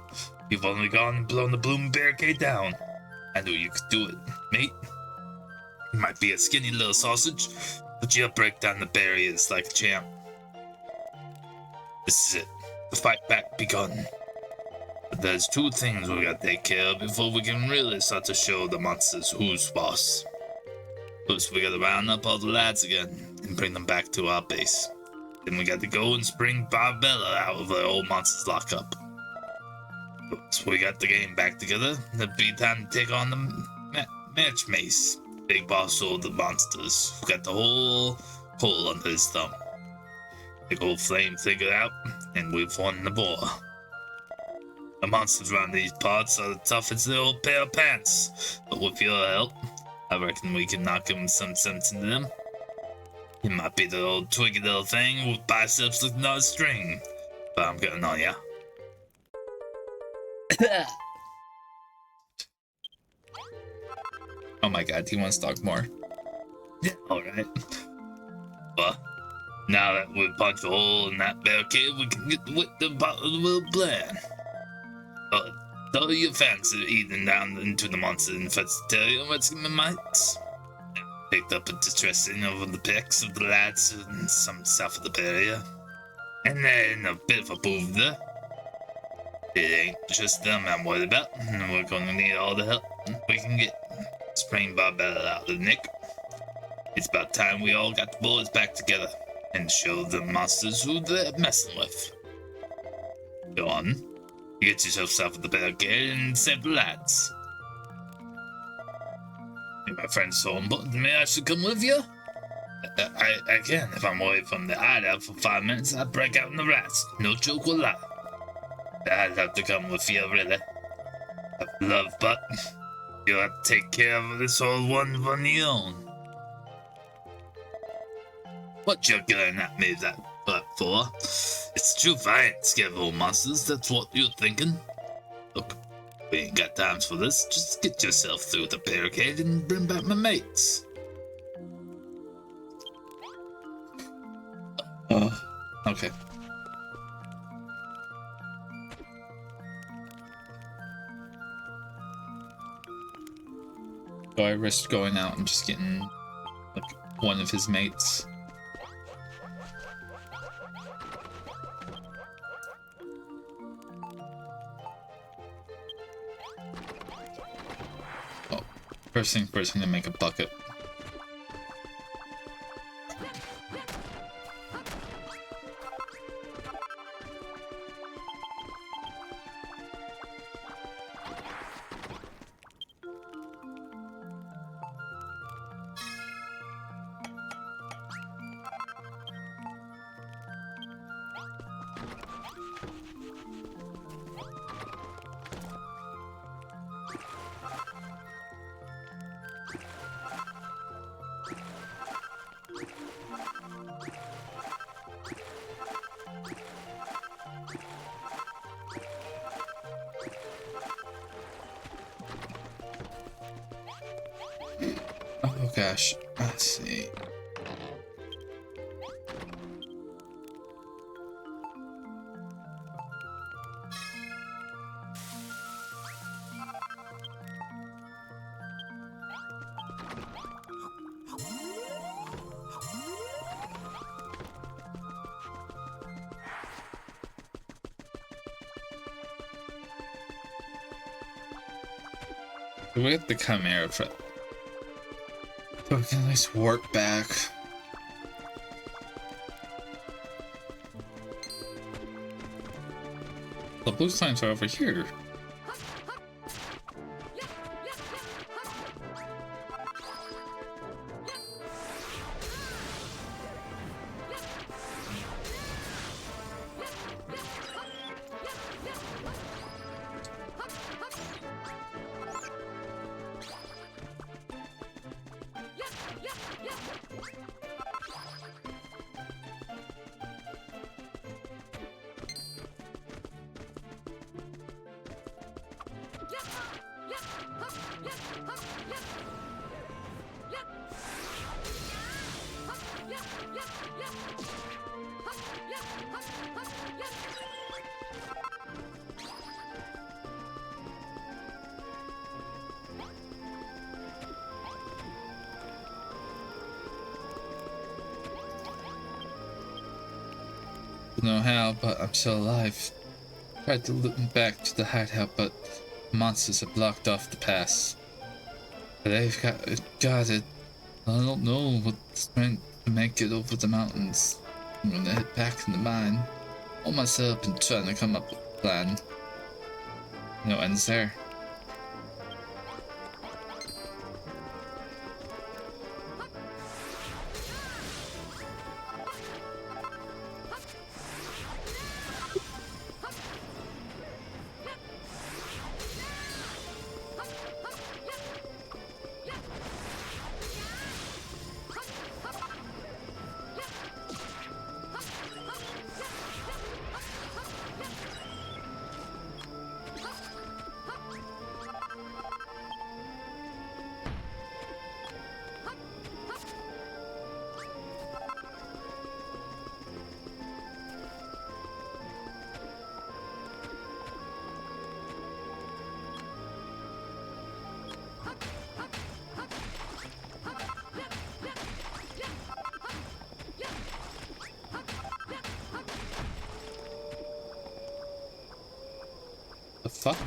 Speaker 2: You've only gone and blown the bloom barricade down. I knew you could do it, mate. You might be a skinny little sausage, but you'll break down the barriers like a champ. This is it. The fight back begun. But there's two things we gotta take care of before we can really start to show the monsters who's boss. First, we gotta round up all the lads again and bring them back to our base. Then we got to go and spring Barbella out of the old monsters lockup. So we got the game back together. It'd be time to take on the match mace. Big boss of the monsters who got the whole hole under his thumb. Big old flame figured out, and we've won the war. The monsters around these parts are the tough as the old pair of pants, but with your help, I reckon we can knock some sense into them. It might be the old twiggy little thing with biceps looking on a string, but I'm getting on ya. Oh my god, he wants to talk more. Yeah, alright. Well, now that we've punched a hole in that barricade, we can get with the little plan. Tell your fancy eating down into the monster infestation with some mites. Picked up a distressing over the pics of the lads and some south of the barrier. And then a bit of a booth. It ain't just them I'm worried about, and we're gonna need all the help we can get. Spring Barbella out of the nick. It's about time we all got the boys back together and show the monsters who they're messing with. Go on. You get yourself south of the barricade and save the lads. If my friend's so important to me, I should come with you? I can. If I'm away from the hideout for 5 minutes, I'd break out in the rats. No joke or lie. I'd have to come with you, really. I'd love, but you'll have to take care of this whole one on your own. What you glaring at me that for? It's the truth, I ain't scared of old monsters, that's what you're thinking. Look, we ain't got time for this. Just get yourself through the barricade and bring back my mates. Okay. So I risked going out and just getting like one of his mates. Oh, first thing first, I'm gonna make a bucket. Oh gosh, let's see. We have to come here for so we can at least work back. The blue signs are over here. Don't know how, but I'm still alive. Tried to loop me back to the hideout, but monsters have blocked off the pass. But they've got it. I don't know what's meant to make it over the mountains. I'm gonna head back in the mine. All myself and trying to come up with a plan. No ends there. The fuck?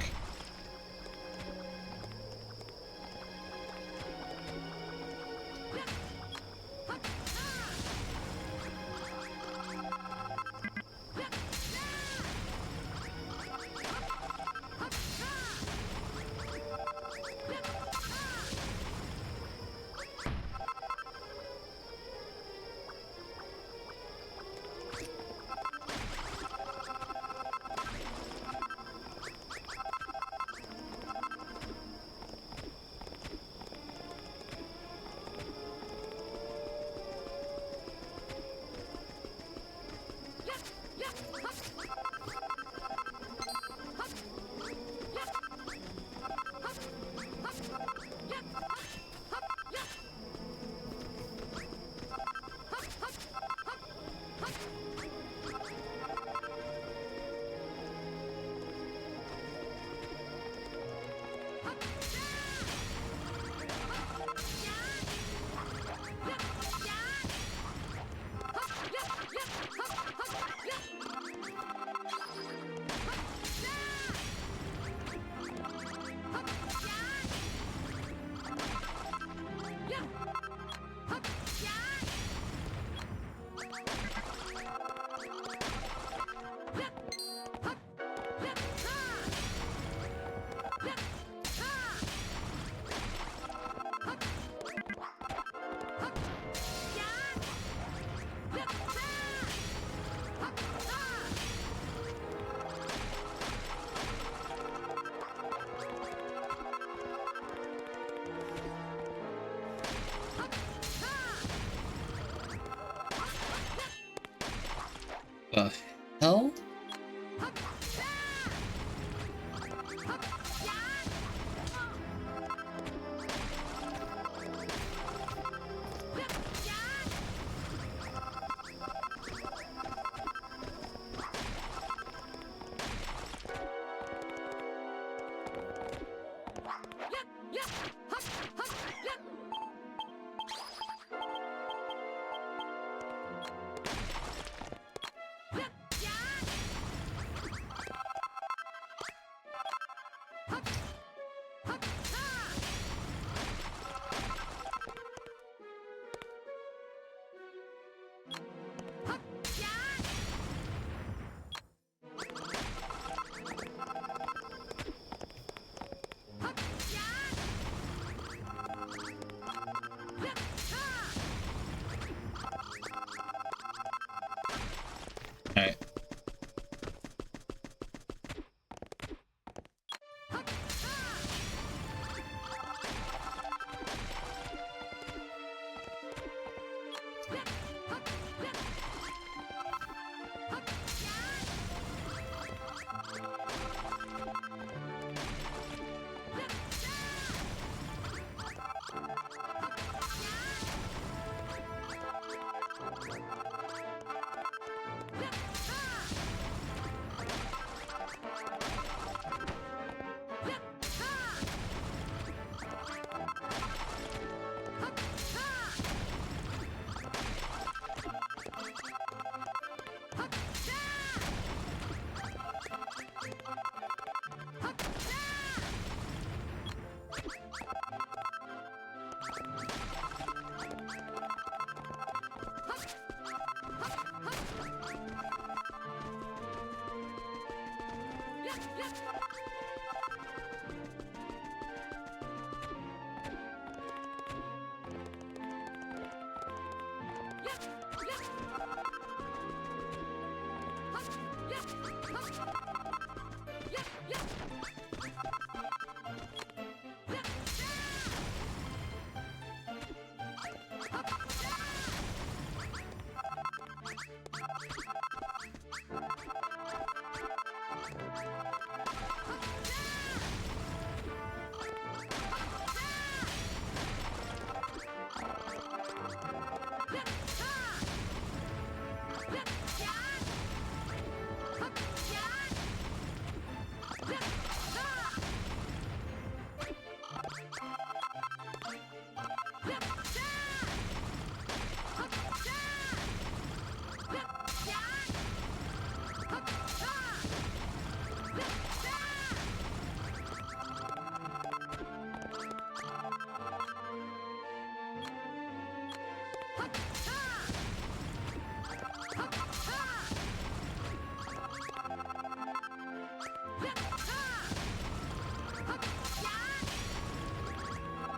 Speaker 2: Alright.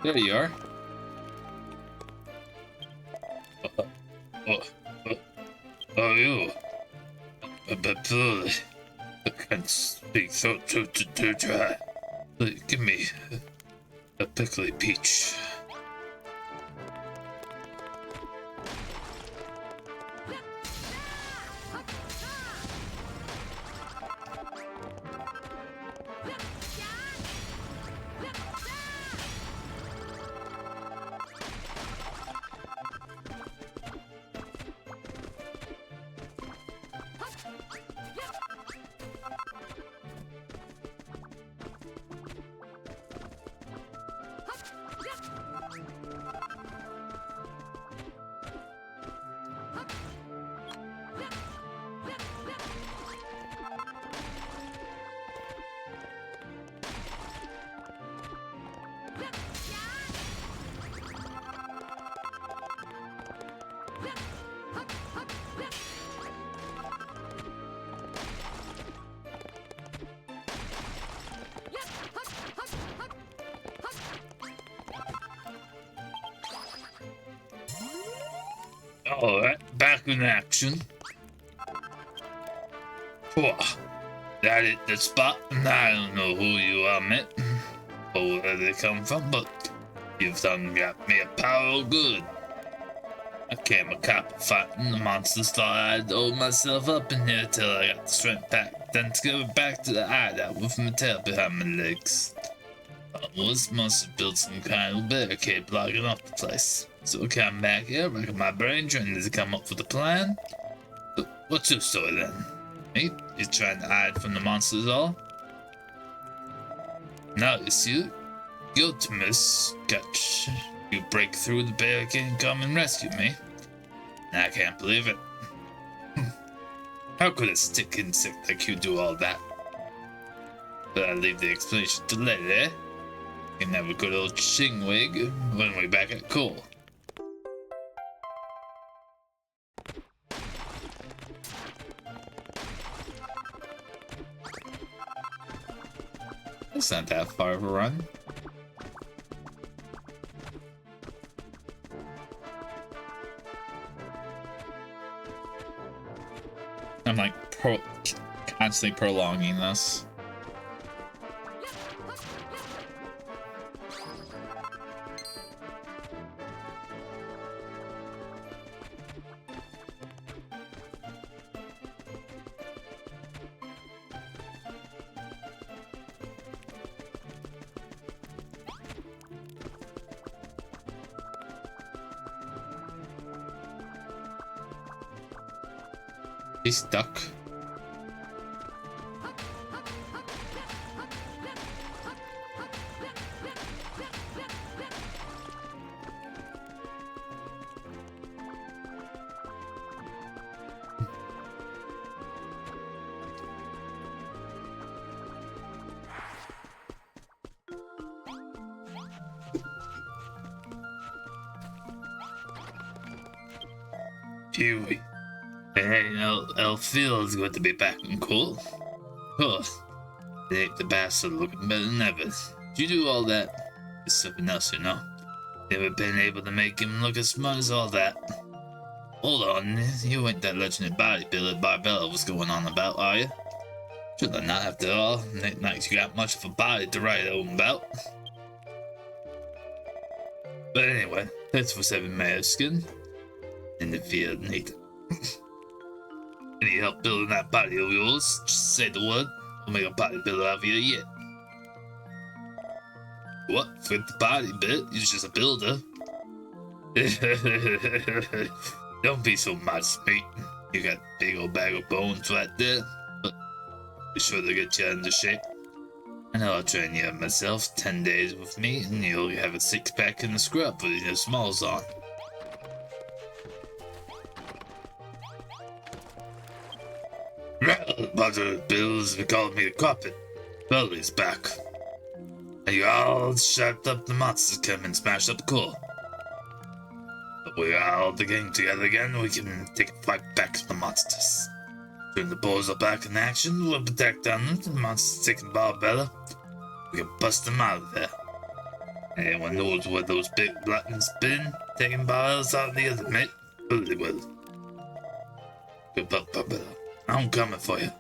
Speaker 2: There you are. Oh, oh, oh, you. But I can't speak so too dry. Give me a pickly peach. Alright, back in action. Whoa, that is the spot. I don't know who you are, mate, or where they come from, but you've done got me a power of good. I came a cop fighting the monsters, thought I'd hold myself up in here till I got the strength back, then to go back to the hideout with my tail behind my legs. Must have built some kind of barricade blocking off the place. So I came back here, racking my brain, trying to come up with a plan. So what's your story then? Me? You trying to hide from the monsters all? Now it's you. Guiltimus, gotcha. You break through the barricade and come and rescue me. I can't believe it. How could a stick insect like you do all that? But I'll leave the explanation to later. We can have a good old chingwig when we're back at coal. It's not that far of a run. I'm like constantly prolonging this. He's stuck. Phew. Hey, El feels good to be back in cool. Oh, they ain't the bastard looking better than ever. Did you do all that? It's something else, you know. Never been able to make him look as smart as all that. Hold on, you ain't that legendary bodybuilder Barbella was going on about, are you? Surely not after all. Ain't like you got much of a body to write home about. But anyway, thanks for saving my skin. In the field, Nathan. Any help building that body of yours? Just say the word. I'll make a bodybuilder out of you yet. What? Forget the body bit? You're just a builder. Don't be so modest, mate. You got a big old bag of bones right there. But be sure to get you into shape. And I'll train you myself 10 days with me, and you'll have a six-pack in the scrub with your smalls on. Butter Bills, they called me the carpet. Belly's back. And you all shut up the monsters come and smash up the coal. But we are all the gang together again, we can take a fight back to the monsters. When the bulls are back in action, we'll protect them. The monsters taking Barbella. We can bust them out of there. Anyone knows where those big buttons been? Taking Barbella's out of the other, mate? Really will. Good luck, Barbella. I'm coming for you.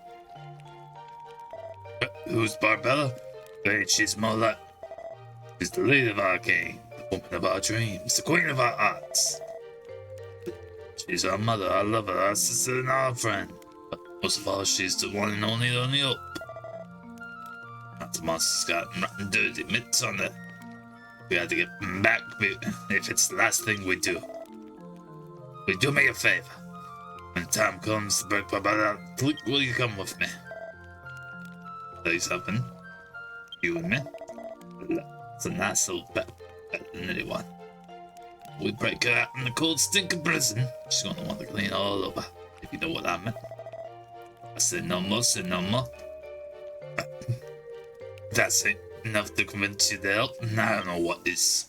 Speaker 2: Who's Barbella? Wait, she's more like... She's the leader of our gang, the woman of our dreams, the queen of our arts. She's our mother, our lover, our sister, and our friend. But most of all, she's the one and only hope. Not the monster's got rotten dirty mitts on her. We have to get them back if it's the last thing we do. We do me a favor. When the time comes to break Barbella out, will you come with me? Tell you something. You and me. It's a nice little bet, better than anyone. We break her out in the cold stinking prison. She's gonna want to clean all over, if you know what I meant. I said no more, say no more. That's it. Enough to convince you to help, and I don't know what is.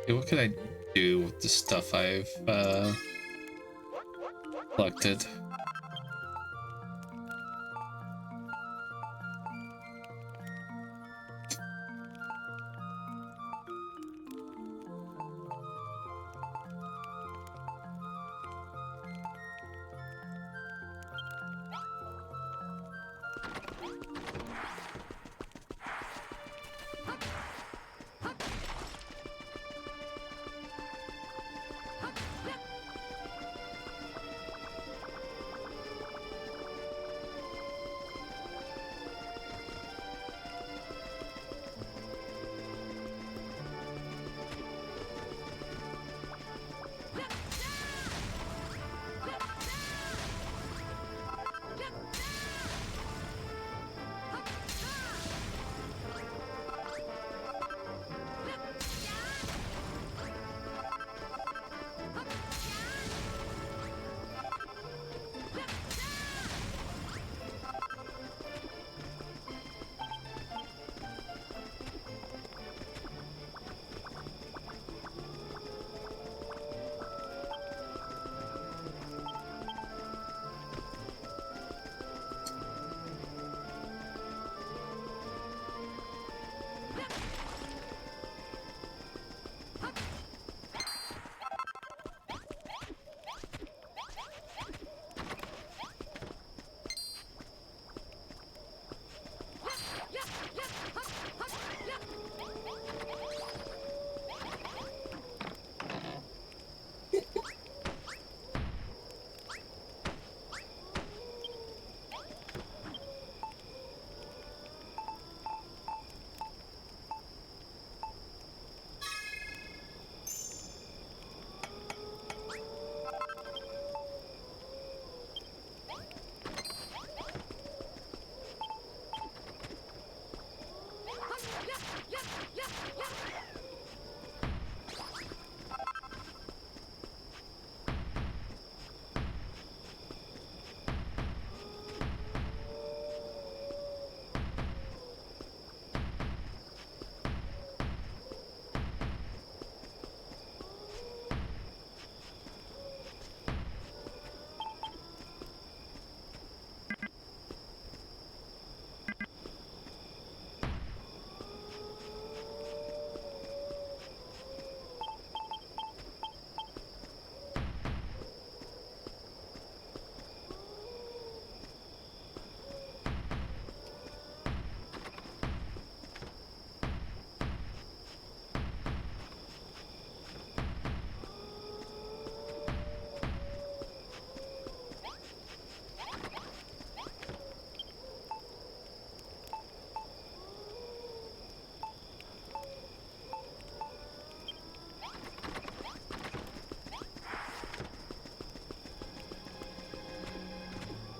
Speaker 2: Okay, what could I do with the stuff I've collected?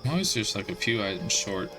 Speaker 2: Always just like a few items short.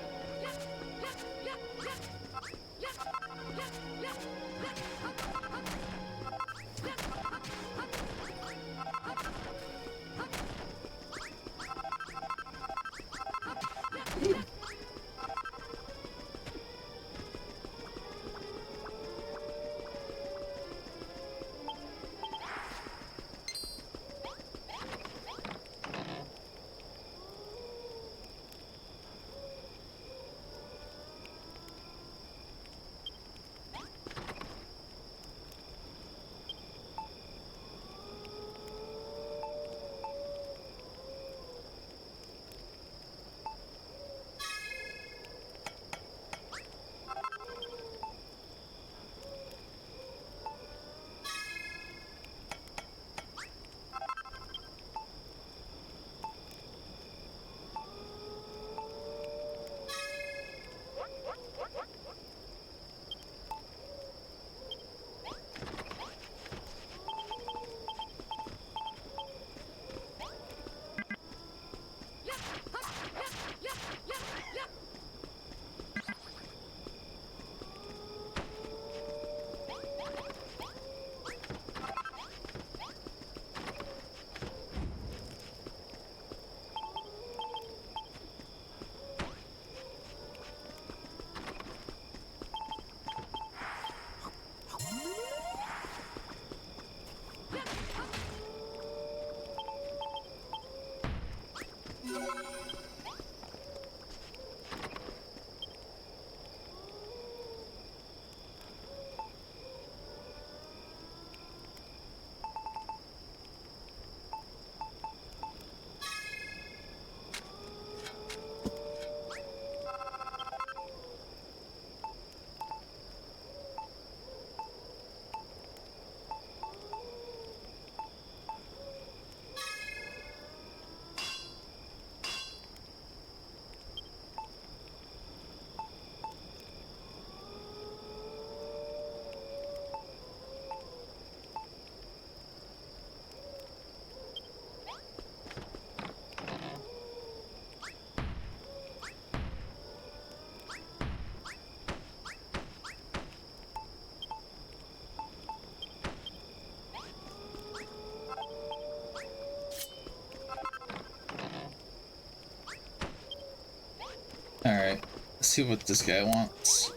Speaker 2: see what this guy wants.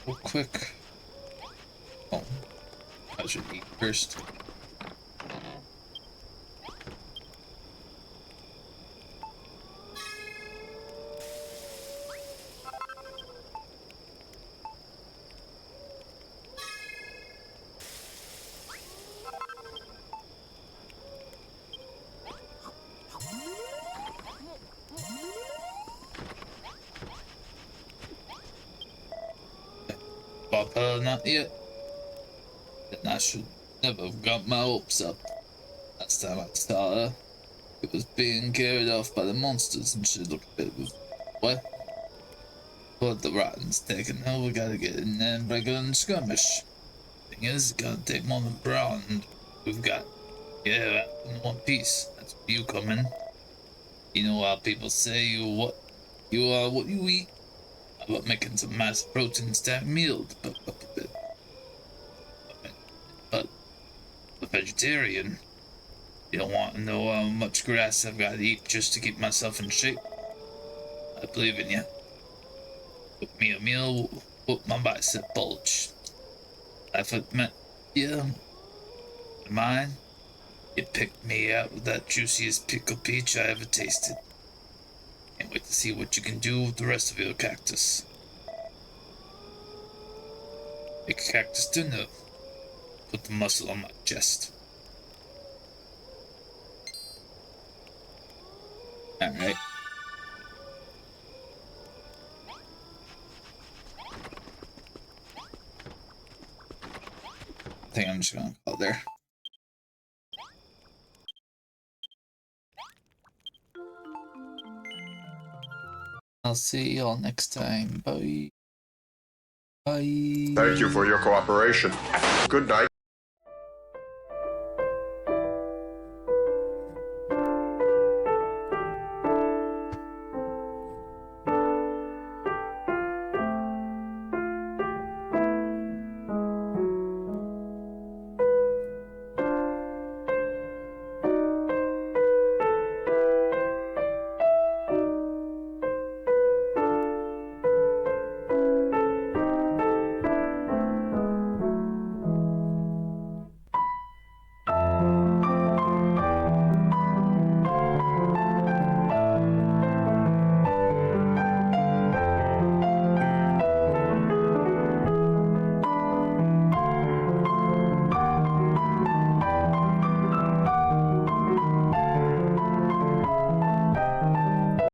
Speaker 2: Real quick. Oh, I should eat first. Papa, not yet. Then I should never have got my hopes up. Last time I saw her, it was being carried off by the monsters and she looked a bit of what? But the rotten's taken her, we gotta get in there and break it in skirmish. Thing is, it's gonna take more than Brown, and we've got, yeah, in one piece. That's where you come in. You know how people say you are what you eat? How about making some nice protein-stacked meal to buff up a bit? But a vegetarian, you don't want to know how much grass I've got to eat just to keep myself in shape. I believe in you. Cook me a meal, whoop my bicep bulge. If it meant, yeah, mine, you picked me out with that juiciest pickle peach I ever tasted. Can't wait to see what you can do with the rest of your cactus. Make a cactus dinner. Put the muscle on my chest. Alright. I think I'm just gonna call it there. I'll see y'all next time. Bye. Bye.
Speaker 3: Thank you for your cooperation. Good night.